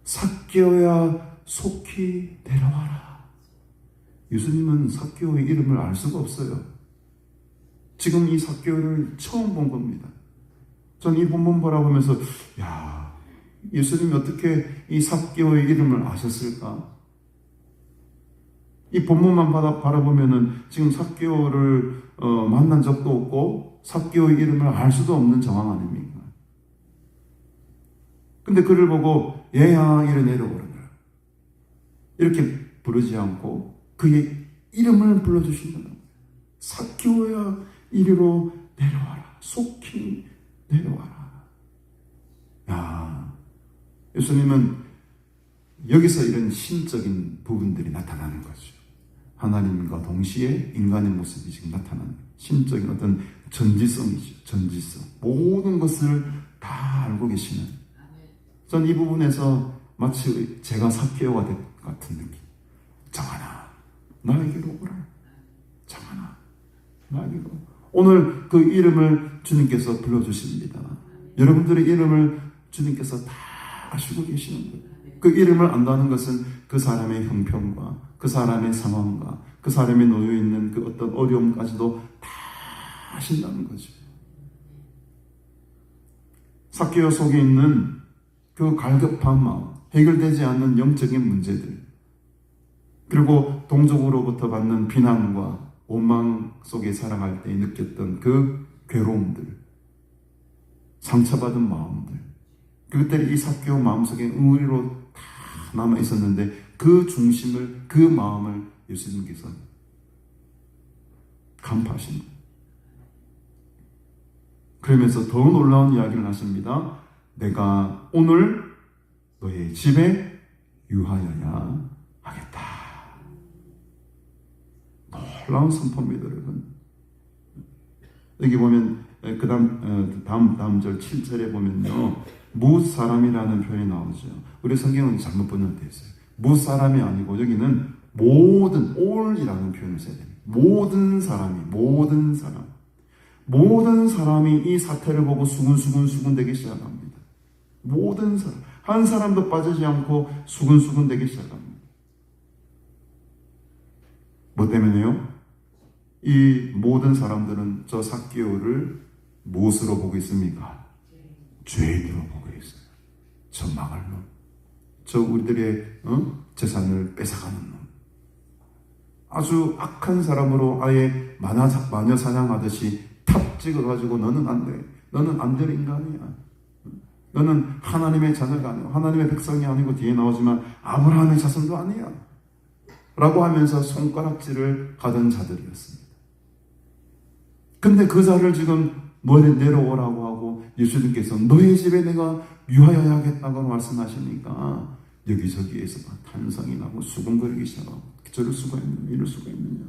삭개오야 속히 내려와라. 예수님은 삭개오의 이름을 알 수가 없어요. 지금 이 삭개오를 처음 본 겁니다. 전 이 본문 바라보면서 야, 예수님이 어떻게 이 삭개오의 이름을 아셨을까? 이 본문만 바라보면은 지금 삭개오를 만난 적도 없고 삭개오의 이름을 알 수도 없는 정황 아닙니까? 근데 그를 보고 얘야 이래 내려오라 이렇게 부르지 않고 그의 이름을 불러주신다는 거예요. 삭개오야 이리로 내려와라. 속히 내려와라. 야, 예수님은 여기서 이런 신적인 부분들이 나타나는 거죠. 하나님과 동시에 인간의 모습이 지금 나타나는 신적인 어떤 전지성이죠. 전지성. 모든 것을 다 알고 계시는. 전 이 부분에서 마치 제가 삭개오가 된 것 같은 느낌. 정하나 나에게로 오라. 정하나 나에게로. 오늘 그 이름을 주님께서 불러주십니다. 여러분들의 이름을 주님께서 다 아시고 계시는 거예요. 그 이름을 안다는 것은 그 사람의 형편과 그 사람의 상황과 그 사람이 놓여있는 그 어떤 어려움까지도 다 아신다는 거죠. 삭개오 속에 있는 그 갈급한 마음, 해결되지 않는 영적인 문제들, 그리고 동족으로부터 받는 비난과 원망 속에 살아갈 때 느꼈던 그 괴로움들, 상처받은 마음들, 그것들이 이 삭개오 마음속에 의리로 다 남아 있었는데 그 중심을, 그 마음을 예수님께서 간파하신 거예요. 그러면서 더 놀라운 이야기를 하십니다. 내가 오늘 너의 집에 유하여야 하겠다. 놀라운 선포입니다, 여러분. 여기 보면 그 다음 절 7절에 보면요, 무사람이라는 표현이 나오죠. 우리 성경은 잘못 번역되어 있어요. 무사람이 아니고 여기는 모든, all이라는 표현을 써야 됩니다. 모든 사람이 이 사태를 보고 수근수근 되기 시작합니다. 모든 사람, 한 사람도 빠지지 않고 수근수근 되기 시작합니다. 뭐 때문에요? 이 모든 사람들은 저 삭개오를 무엇으로 보고 있습니까? 죄인으로 보고 있어요. 저 망할 놈, 저 우리들의 재산을 뺏어가는 놈, 아주 악한 사람으로 아예 마녀 사냥하듯이 탑 찍어가지고 너는 안 돼, 너는 안 될 인간이야, 너는 하나님의 자녀가 아니고 하나님의 백성이 아니고 뒤에 나오지만 아브라함의 자손도 아니야 라고 하면서 손가락질을 하던 자들이었습니다. 근데 그 자를 지금 내려오라고 하고 예수님께서 너의 집에 내가 유하여야 하겠다고 말씀하시니까 여기저기에서 탄성이 나고 수근거리기 시작하고 저럴 수가 있느냐, 이럴 수가 있느냐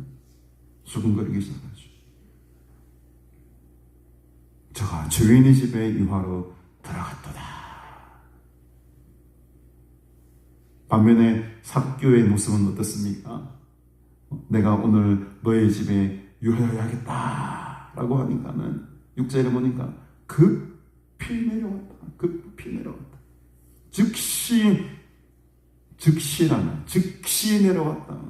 수근거리기 시작하죠. 저가 주인의 집에 유하로 들어갔도다. 반면에 삭개오의 모습은 어떻습니까? 내가 오늘 너의 집에 유하여야겠다 라고 하니까는 6절에 보니까 급히 내려왔다. 급히 내려왔다. 즉시 내려왔다.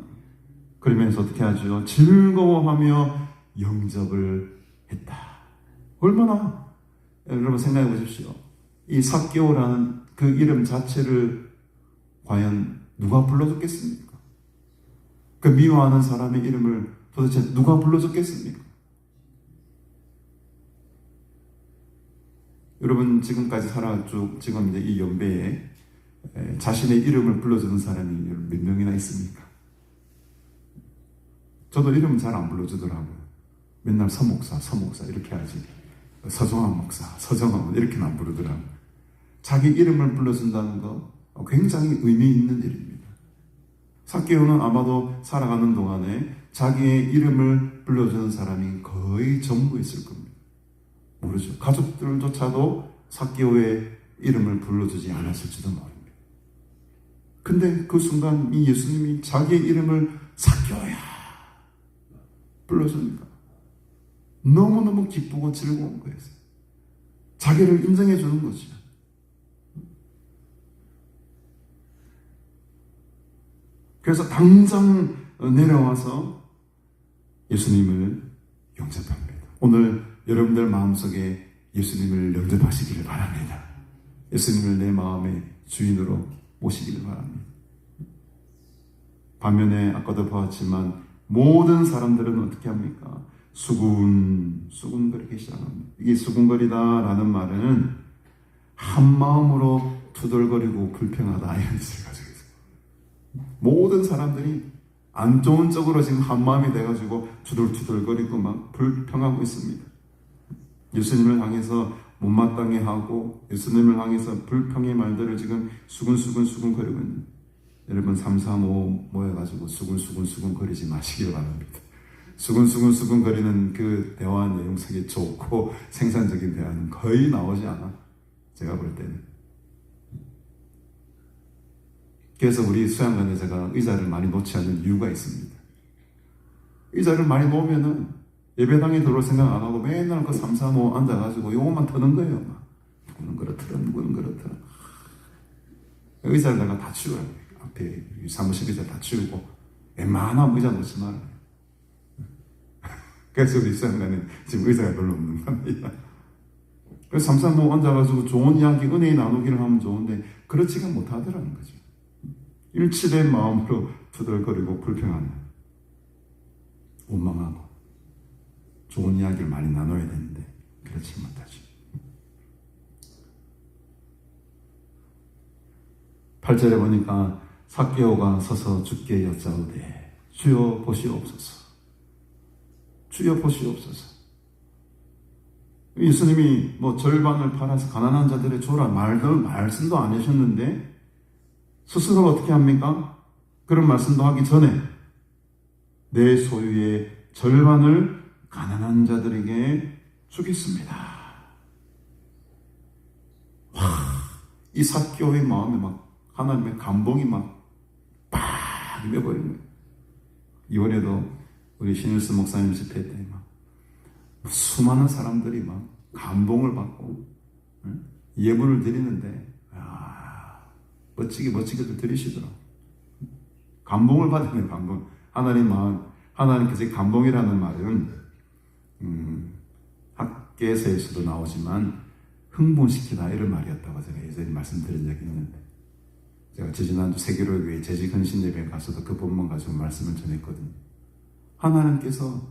그러면서 어떻게 하죠? 즐거워하며 영접을 했다. 얼마나 여러분 생각해 보십시오. 이 삭개오라는 그 이름 자체를 과연 누가 불러줬겠습니까? 그 미워하는 사람의 이름을 도대체 누가 불러줬겠습니까? 여러분 지금까지 살아쭉 지금 이제 이 연배에 자신의 이름을 불러주는 사람이 몇 명이나 있습니까? 저도 이름은 잘 안 불러주더라고요. 맨날 서목사 이렇게 하지. 서정환 목사, 서정환 이렇게는 안 부르더라고요. 자기 이름을 불러준다는 거 굉장히 의미 있는 일입니다. 삭개오는 아마도 살아가는 동안에 자기의 이름을 불러주는 사람이 거의 전부였을 겁니다. 모르죠. 가족들조차도 삭개오의 이름을 불러주지 않았을지도 모릅니다. 근데 그 순간 이 예수님이 자기의 이름을 삭개오야 불러주니까 너무너무 기쁘고 즐거운 거예요. 자기를 인정해 주는 거죠. 그래서 당장 내려와서 예수님을 영접합니다. 오늘 여러분들 마음속에 예수님을 영접하시기를 바랍니다. 예수님을 내 마음의 주인으로 모시기를 바랍니다. 반면에 아까도 보았지만 모든 사람들은 어떻게 합니까? 수군거리기 시작합니다. 이게 수군거리다라는 말은 한 마음으로 투덜거리고 불평하다 이런 뜻을 가지고 있어요. 모든 사람들이 안 좋은 쪽으로 지금 한 마음이 돼가지고 투덜투덜거리고 막 불평하고 있습니다. 예수님을 향해서 못마땅해 하고 예수님을 향해서 불평의 말들을 지금 수군거리고 있는 여러분 335 모여가지고 수군거리지 마시길 바랍니다. 수군거리는 그 대화 내용 속에 좋고 생산적인 대화는 거의 나오지 않아. 제가 볼 때는. 그래서 우리 수양관에 제가 의자를 많이 놓지 않는 이유가 있습니다. 의자를 많이 놓으면은 예배당에 들어올 생각 안 하고 맨날 그 335 앉아가지고 요것만 터는 거예요. 막. 누구는 그렇더라. 의자를 내가 다 치워요. 앞에 사무실 의자 다 치우고 웬만한 의자 놓지 말아요. 그래서 우리 수양관은 지금 의자가 별로 없는 겁니다. 그래서 335 앉아가지고 좋은 이야기, 은혜 나누기를 하면 좋은데 그렇지가 못하더라는 거죠. 일치된 마음으로 투덜거리고 불평하는, 원망하고 좋은 이야기를 많이 나눠야 되는데 그렇지 못하죠. 8절에 보니까 삭개오가 서서 주께 여짜오되 주여 보시옵소서. 주여 보시옵소서. 예수님이 뭐 절반을 팔아서 가난한 자들의 줘라 말씀도 안 하셨는데 스스로 어떻게 합니까? 그런 말씀도 하기 전에 내 소유의 절반을 가난한 자들에게 주겠습니다. 와, 이 삭개오의 마음에 막 하나님의 감동이 막 빡 임해버린 거예요. 이번에도 우리 신일수 목사님 집회 때 막 수많은 사람들이 막 감동을 받고 예물을 드리는데 멋지게도 드리시더라고요. 감동을 받으면 감동. 하나님께서 감동이라는 말은 학계서에서도 나오지만 흥분시키다 이런 말이었다고 제가 예전에 말씀드린 적이 있는데 제가 지지난주 세계로교회 재직헌신 예배에 가서도 그 본문 가지고 말씀을 전했거든요. 하나님께서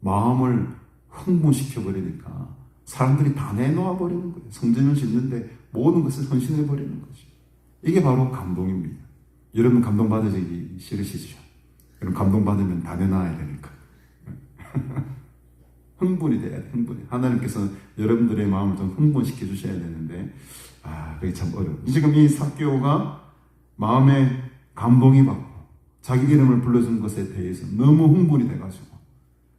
마음을 흥분시켜버리니까 사람들이 다 내놓아 버리는 거예요. 성전을 짓는데 모든 것을 헌신해 버리는 거죠. 이게 바로 감동입니다. 여러분 감동받으시기 싫으시죠? 여러분 감동받으면 다 내놔야 되니까. 흥분이 돼야 돼, 흥분이. 하나님께서 여러분들의 마음을 좀 흥분시켜 주셔야 되는데, 그게 참 어려워요. 지금 이 삭개오가 마음에 감동이 받고, 자기 이름을 불러준 것에 대해서 너무 흥분이 돼가지고,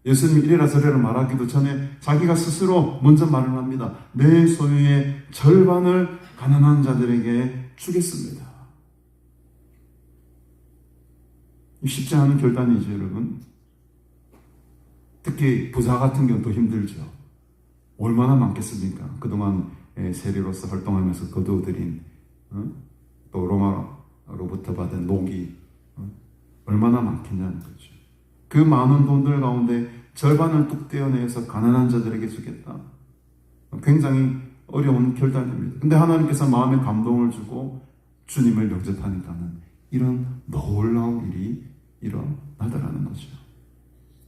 예수님이 이래라 저래라 말하기도 전에 자기가 스스로 먼저 말을 합니다. 내 소유의 절반을 가난한 자들에게 주겠습니다. 쉽지 않은 결단이죠, 여러분. 특히 부자 같은 경우 더 힘들죠. 얼마나 많겠습니까? 그동안 세리로서 활동하면서 거두어들인 또 로마로부터 받은 녹이 얼마나 많겠냐는 거죠. 그 많은 돈들 가운데 절반을 뚝 떼어내서 가난한 자들에게 주겠다. 굉장히 어려운 결단입니다. 근데 하나님께서 마음에 감동을 주고 주님을 영접하니까는 이런 놀라운 일이 일어나더라는 거죠.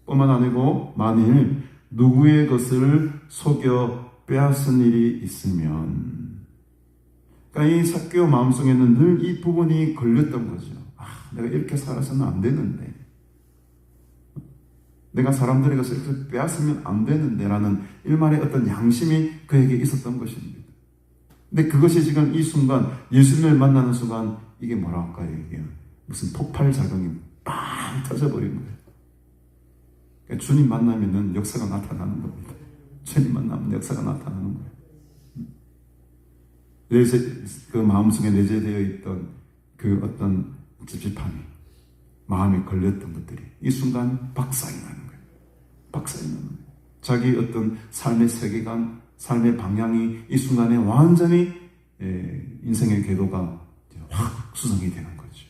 뿐만 아니고 만일 누구의 것을 속여 빼앗은 일이 있으면, 그러니까 이 삭개오 마음속에는 늘 이 부분이 걸렸던 거죠. 내가 이렇게 살아서는 안 되는데, 내가 사람들의 것을 이렇게 빼앗으면 안 되는데 라는 일말의 어떤 양심이 그에게 있었던 것입니다. 근데 그것이 지금 이 순간 예수님을 만나는 순간 이게 뭐라 할까요? 이게 무슨 폭발 작용이 빵 터져버린 거예요. 그러니까 주님 만나면은 역사가 나타나는 겁니다. 주님 만나면 역사가 나타나는 거예요. 그 마음속에 내재되어 있던 그 어떤 찝찝함이, 마음에 걸렸던 것들이 이 순간 박살이 나는 거예요. 박살이 나는 거예요. 자기 어떤 삶의 세계관, 삶의 방향이 이 순간에 완전히 인생의 궤도가 확 수정이 되는 거죠.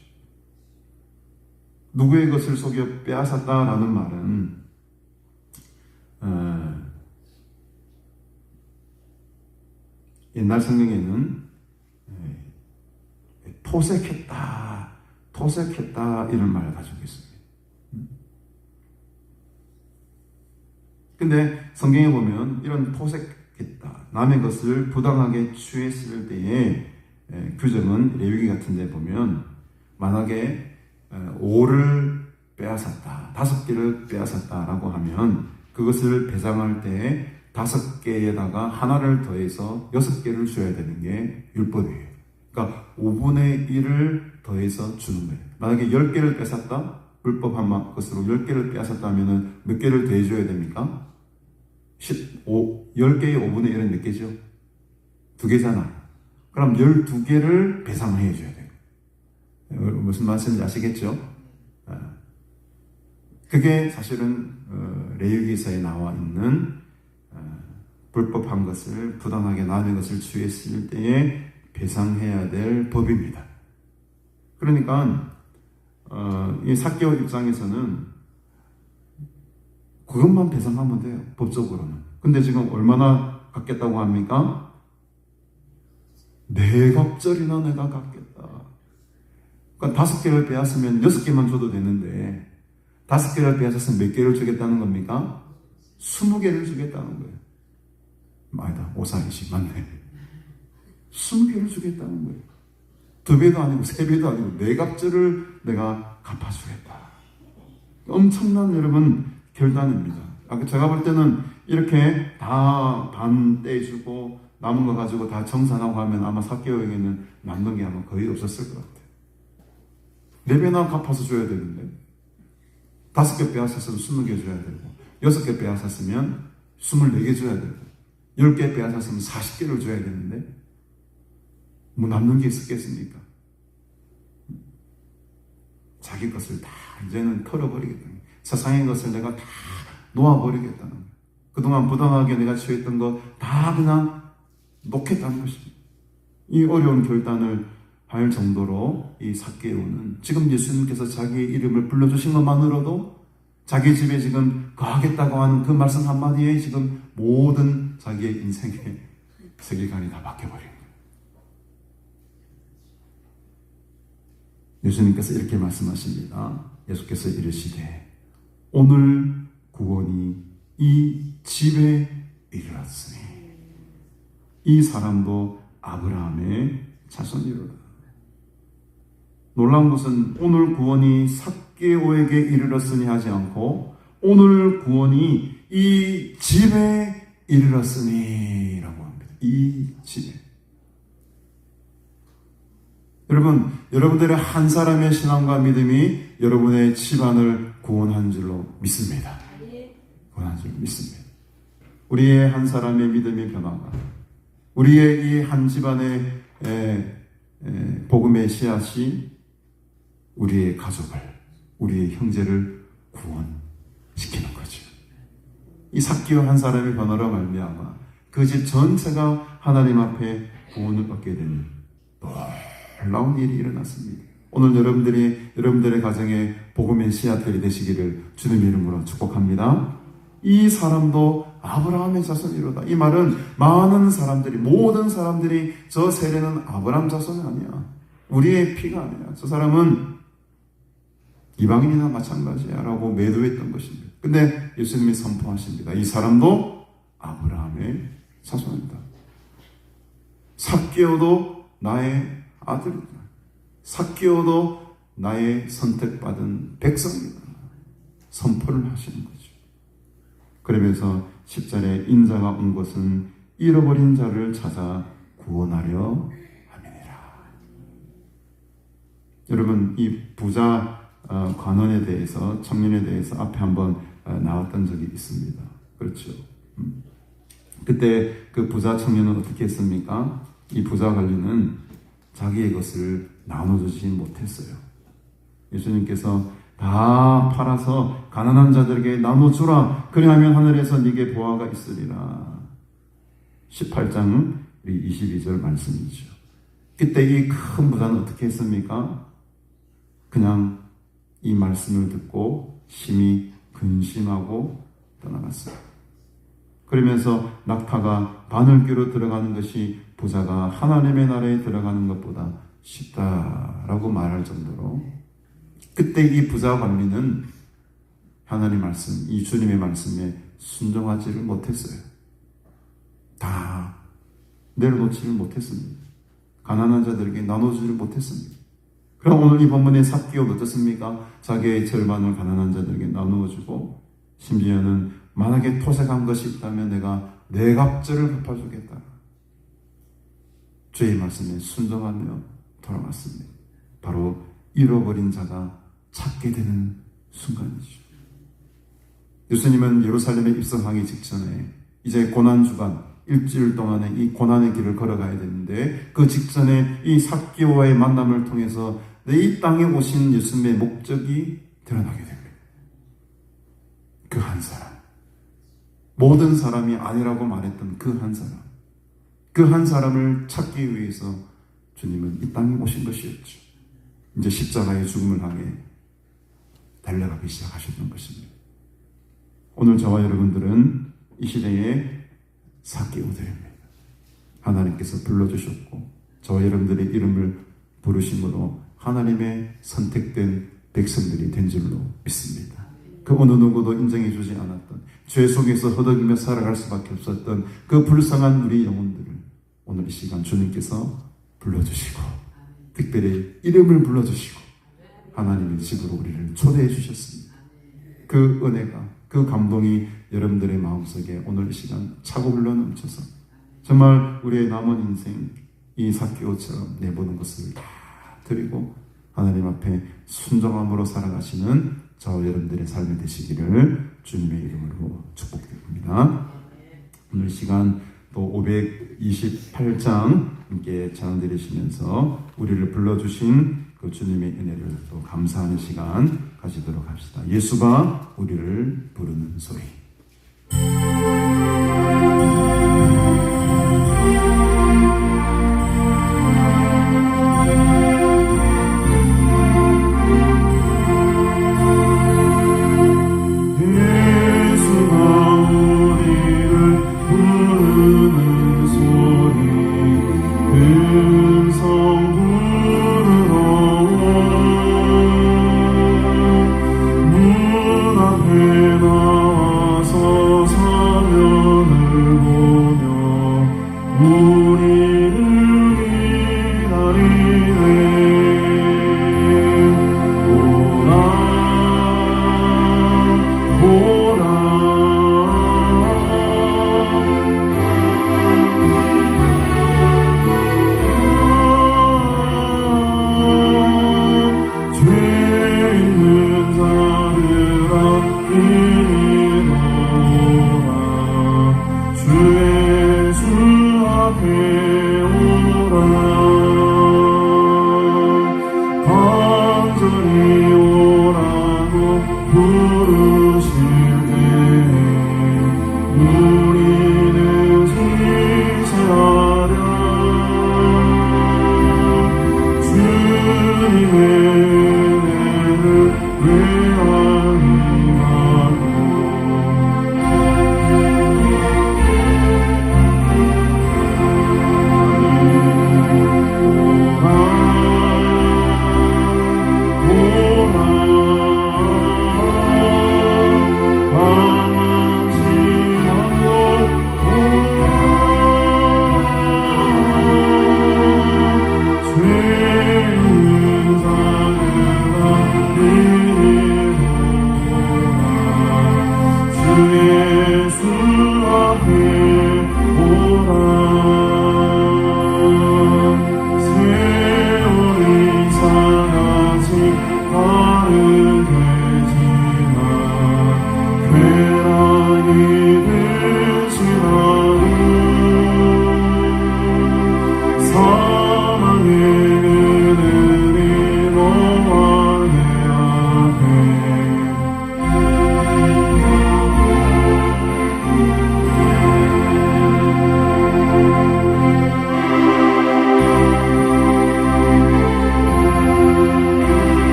누구의 것을 속여 빼앗았다라는 말은 옛날 성경에는 토색했다 이런 말을 가지고 있습니다. 근데 성경에 보면 이런 토색했다, 남의 것을 부당하게 취했을 때의 규정은 레위기 같은 데 보면 만약에 5를 빼앗았다, 5개를 빼앗았다라고 하면 그것을 배상할 때 5개에다가 하나를 더해서 6개를 줘야 되는 게 율법이에요. 그러니까 5분의 1을 더해서 주는 거예요. 만약에 10개를 뺏었다, 불법한 것으로 10개를 빼앗았다면 몇 개를 더해줘야 됩니까? 10개의 5분의 1은 몇 개죠? 2개잖아. 그럼 12개를 배상해 줘야 돼요. 무슨 말씀인지 아시겠죠? 그게 사실은 레위기서에 나와 있는 불법한 것을, 부당하게 남의 것을 취했을 때에 배상해야 될 법입니다. 그러니까 이 삭개오 입장에서는 그것만 배상하면 돼요, 법적으로는. 근데 지금 얼마나 갚겠다고 합니까? 4갑절이나 내가 갚겠다. 그러니까 5개를 빼앗으면 6개만 줘도 되는데 5개를 빼앗았으면 몇 개를 주겠다는 겁니까? 20개를 주겠다는 거예요. 아니다, 542씩 맞네. 20개를 주겠다는 거예요. 2배도 아니고 3배도 아니고 4갑절을 내가 갚아주겠다. 엄청난 여러분 결단입니다. 제가 볼 때는 이렇게 다 반 떼주고 남은 거 가지고 다 정산하고 하면 아마 삭개오에게는 남는 게 아마 거의 없었을 것 같아요. 4배나 갚아서 줘야 되는데 5개 빼앗았으면 20개 줘야 되고 6개 빼앗았으면 24개 줘야 되고 10개 빼앗았으면 40개를 줘야 되는데 뭐 남는 게 있었겠습니까? 자기 것을 다 이제는 털어버리겠다는 거예요. 세상의 것을 내가 다 놓아버리겠다는 거예요. 그동안 부당하게 내가 취했던 거 다 그냥 놓겠다는 것입니다. 이 어려운 결단을 할 정도로 이 삭개오는 지금 예수님께서 자기의 이름을 불러주신 것만으로도 자기 집에 지금 거하겠다고 하는 그 말씀 한마디에 지금 모든 자기의 인생의 세계관이 다 바뀌어버린 거예요. 예수님께서 이렇게 말씀하십니다. 예수께서 이르시되 오늘 구원이 이 집에 이르렀으니 이 사람도 아브라함의 자손이로다. 놀라운 것은 오늘 구원이 삭개오에게 이르렀으니 하지 않고 오늘 구원이 이 집에 이르렀으니 라고 합니다. 이 집에. 여러분, 여러분들의 한 사람의 신앙과 믿음이 여러분의 집안을 구원한 줄로 믿습니다. 원하는 줄 믿습니다. 우리의 한 사람의 믿음의 변화가, 우리의 이 한 집안의 복음의 씨앗이 우리의 가족을, 우리의 형제를 구원시키는 거죠. 이 삭개오 한 사람의 변화로 말미암아 그 집 전체가 하나님 앞에 구원을 얻게 되는 놀라운 일이 일어났습니다. 오늘 여러분들의 가정에 복음의 씨앗들이 되시기를 주님의 이름으로 축복합니다. 이 사람도 아브라함의 자손이로다. 이 말은 많은 사람들이, 모든 사람들이 저 세례는 아브라함 자손이 아니야, 우리의 피가 아니야, 저 사람은 이방인이나 마찬가지야 라고 매도했던 것입니다. 근데 예수님이 선포하십니다. 이 사람도 아브라함의 자손이다. 삭개오도 나의 아들이다. 삭개오도 나의 선택받은 백성이다. 선포를 하시는 거죠. 그러면서 10절에 인자가 온 것은 잃어버린 자를 찾아 구원하려 함이니라. 여러분, 이 부자 관원에 대해서, 청년에 대해서 앞에 한번 나왔던 적이 있습니다. 그렇죠. 그때 그 부자 청년은 어떻게 했습니까? 이 부자 관리는 자기의 것을 나눠주지 못했어요. 예수님께서 다 팔아서 가난한 자들에게 나눠주라. 그리하면 하늘에서 네게 보화가 있으리라. 18장 22절 말씀이죠. 그때 이 큰 부자는 어떻게 했습니까? 그냥 이 말씀을 듣고 심히 근심하고 떠나갔어요. 그러면서 낙타가 바늘귀로 들어가는 것이 부자가 하나님의 나라에 들어가는 것보다 쉽다라고 말할 정도로, 그때 이 부자 관리는 하나님 말씀, 이 주님의 말씀에 순종하지를 못했어요. 다 내려놓지를 못했습니다. 가난한 자들에게 나눠주지를 못했습니다. 그럼 오늘 이 본문의 삭개오는 어떻습니까? 자기의 절반을 가난한 자들에게 나누어주고, 심지어는 만약에 토색한 것이 있다면 내가 네 갑절을 갚아주겠다. 주의 말씀에 순종하며 돌아왔습니다. 바로 잃어버린 자가 찾게 되는 순간이죠. 예수님은 예루살렘에 입성하기 직전에 이제 고난주간, 일주일 동안의 이 고난의 길을 걸어가야 되는데, 그 직전에 이 삭개오와의 만남을 통해서 이 땅에 오신 예수님의 목적이 드러나게 됩니다. 그 한 사람, 모든 사람이 아니라고 말했던 그 한 사람, 그 한 사람을 찾기 위해서 주님은 이 땅에 오신 것이었죠. 이제 십자가의 죽음을 향해 달려가기 시작하셨던 것입니다. 오늘 저와 여러분들은 이 시대의 삭개오들입니다. 하나님께서 불러주셨고 저와 여러분들의 이름을 부르심으로 하나님의 선택된 백성들이 된 줄로 믿습니다. 그 어느 누구도 인정해 주지 않았던, 죄 속에서 허덕이며 살아갈 수밖에 없었던 그 불쌍한 우리 영혼들을 오늘 이 시간 주님께서 불러주시고, 특별히 이름을 불러주시고 하나님의 집으로 우리를 초대해 주셨습니다. 그 은혜가, 그 감동이 여러분들의 마음속에 오늘 이 시간 차고 흘러넘쳐서 정말 우리의 남은 인생 이 삭개오처럼 내보는 것을 다 드리고 하나님 앞에 순종함으로 살아가시는 저 여러분들의 삶이 되시기를 주님의 이름으로 축복드립니다. 오늘 시간 또 528장 함께 찬양 드리시면서 우리를 불러주신 그 주님의 은혜를 또 감사하는 시간 가지도록 합시다. 예수가 우리를 부르는 소리. 우리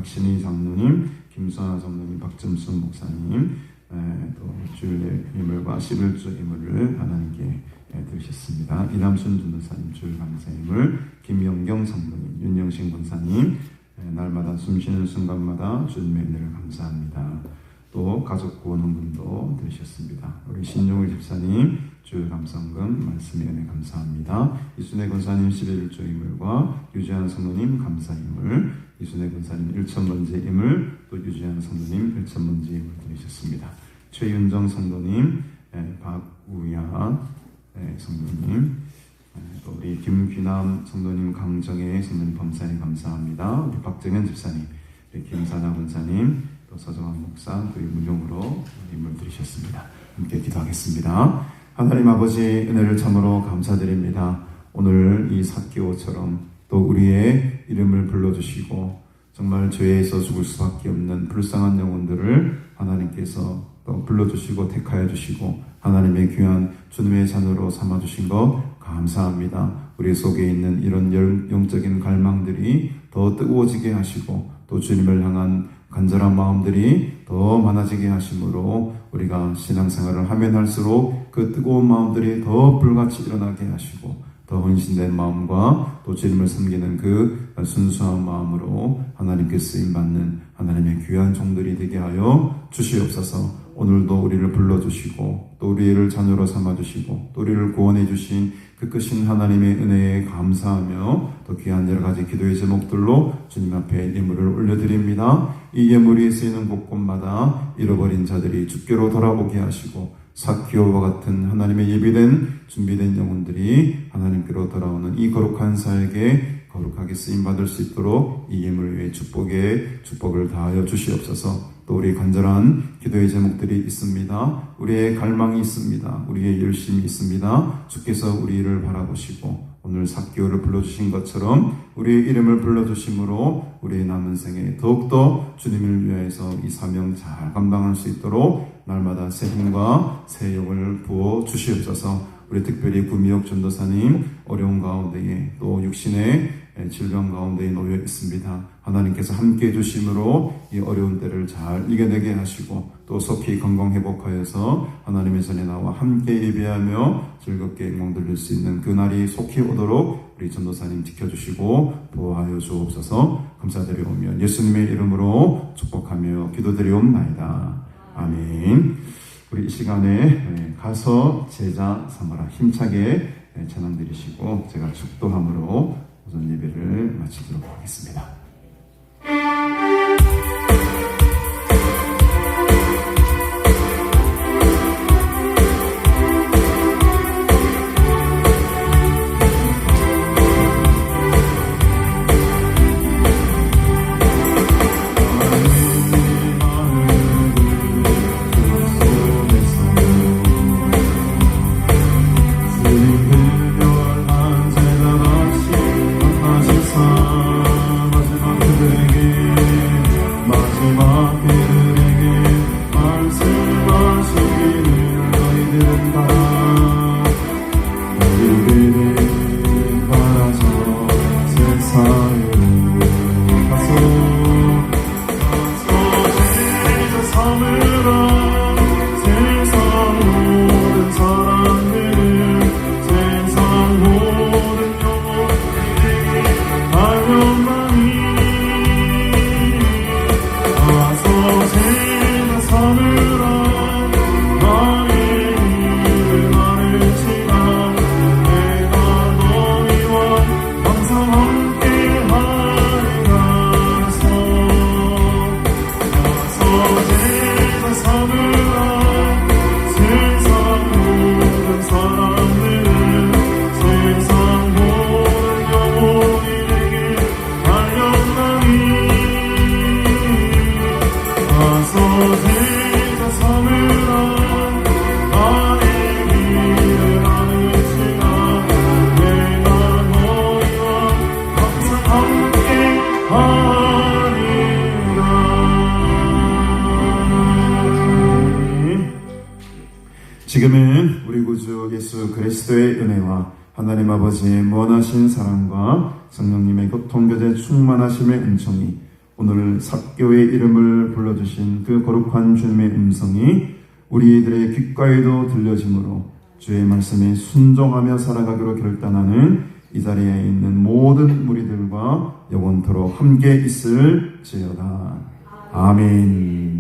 박신희 장로님, 김수아 장로님, 박점순 목사님, 또 주일 예물과 11조 예물을 하나님께 드리셨습니다. 이남순 전도사님 주일 감사 예물, 김영경 장로님, 윤영신 권사님, 날마다 숨쉬는 순간마다 주님의 은혜를 감사합니다. 또 가족 구원헌금도 드리셨습니다. 우리 신용일 집사님 주일 감사헌금 말씀의 은혜 감사합니다. 이순혜 권사님 11조 예물과 유지한 성도님 감사 예물, 이순혜 권사님 1,000번째 예물, 또 유지한 성도님 1,000번째 예물 드리셨습니다. 최윤정 성도님, 박우야 성도님, 또 우리 김귀남 성도님, 강정혜 성도님 범사님 감사합니다. 우리 박정현 집사님, 김사나 권사님, 또 서정환 목사, 또 무용으로 예물 드리셨습니다. 함께 기도하겠습니다. 하나님 아버지 은혜를 참으로 감사드립니다. 오늘 이 삭개오처럼 또 우리의 이름을 불러주시고 정말 죄에서 죽을 수밖에 없는 불쌍한 영혼들을 하나님께서 또 불러주시고 택하여 주시고 하나님의 귀한 주님의 자녀로 삼아주신 것 감사합니다. 우리 속에 있는 이런 영적인 갈망들이 더 뜨거워지게 하시고 또 주님을 향한 간절한 마음들이 더 많아지게 하심으로 우리가 신앙생활을 하면 할수록 그 뜨거운 마음들이 더 불같이 일어나게 하시고 더 헌신된 마음과 또 주님을 섬기는 그 순수한 마음으로 하나님께 쓰임받는 하나님의 귀한 종들이 되게 하여 주시옵소서. 오늘도 우리를 불러주시고 또 우리를 자녀로 삼아주시고 또 우리를 구원해 주신 그 크신 하나님의 은혜에 감사하며 또 귀한 여러 가지 기도의 제목들로 주님 앞에 예물을 올려드립니다. 이 예물이 쓰이는 곳곳마다 잃어버린 자들이 주께로 돌아오게 하시고 삭개오와 같은 하나님의 예비된 준비된 영혼들이 하나님께로 돌아오는 이 거룩한 사역에 거룩하게 쓰임받을 수 있도록 이 예물 위에 축복을 다하여 주시옵소서. 또 우리 간절한 기도의 제목들이 있습니다. 우리의 갈망이 있습니다. 우리의 열심이 있습니다. 주께서 우리를 바라보시고 오늘 삭개오를 불러주신 것처럼 우리의 이름을 불러주심으로 우리의 남은 생에 더욱더 주님을 위하여서 이 사명 잘 감당할 수 있도록 날마다 새 힘과 새 영을 부어 주시옵소서. 우리 특별히 구미혁 전도사님 어려운 가운데에 또 육신의 질병 가운데에 놓여 있습니다. 하나님께서 함께해 주심으로 이 어려운 때를 잘 이겨내게 하시고 또 속히 건강회복하여서 하나님의 전에 나와 함께 예배하며 즐겁게 영광 돌릴 수 있는 그날이 속히 오도록 우리 전도사님 지켜주시고 보호하여 주옵소서. 감사드리오며 예수님의 이름으로 축복하며 기도드리옵나이다. 아멘. 우리 이 시간에 가서 제자 삼아라 힘차게 찬양 드리시고 제가 축도함으로 우선 예배를 마치도록 하겠습니다. 지금은 우리 구주 예수 그리스도의 은혜와 하나님 아버지의 무한하신 사랑과 성령님의 교통교제 충만하심의 은총이 오늘 삭개오의 이름을 불러주신 그 거룩한 주님의 음성이 우리들의 귓가에도 들려지므로 주의 말씀에 순종하며 살아가기로 결단하는 이 자리에 있는 모든 무리들과 영원토록 함께 있을지어다. 아멘.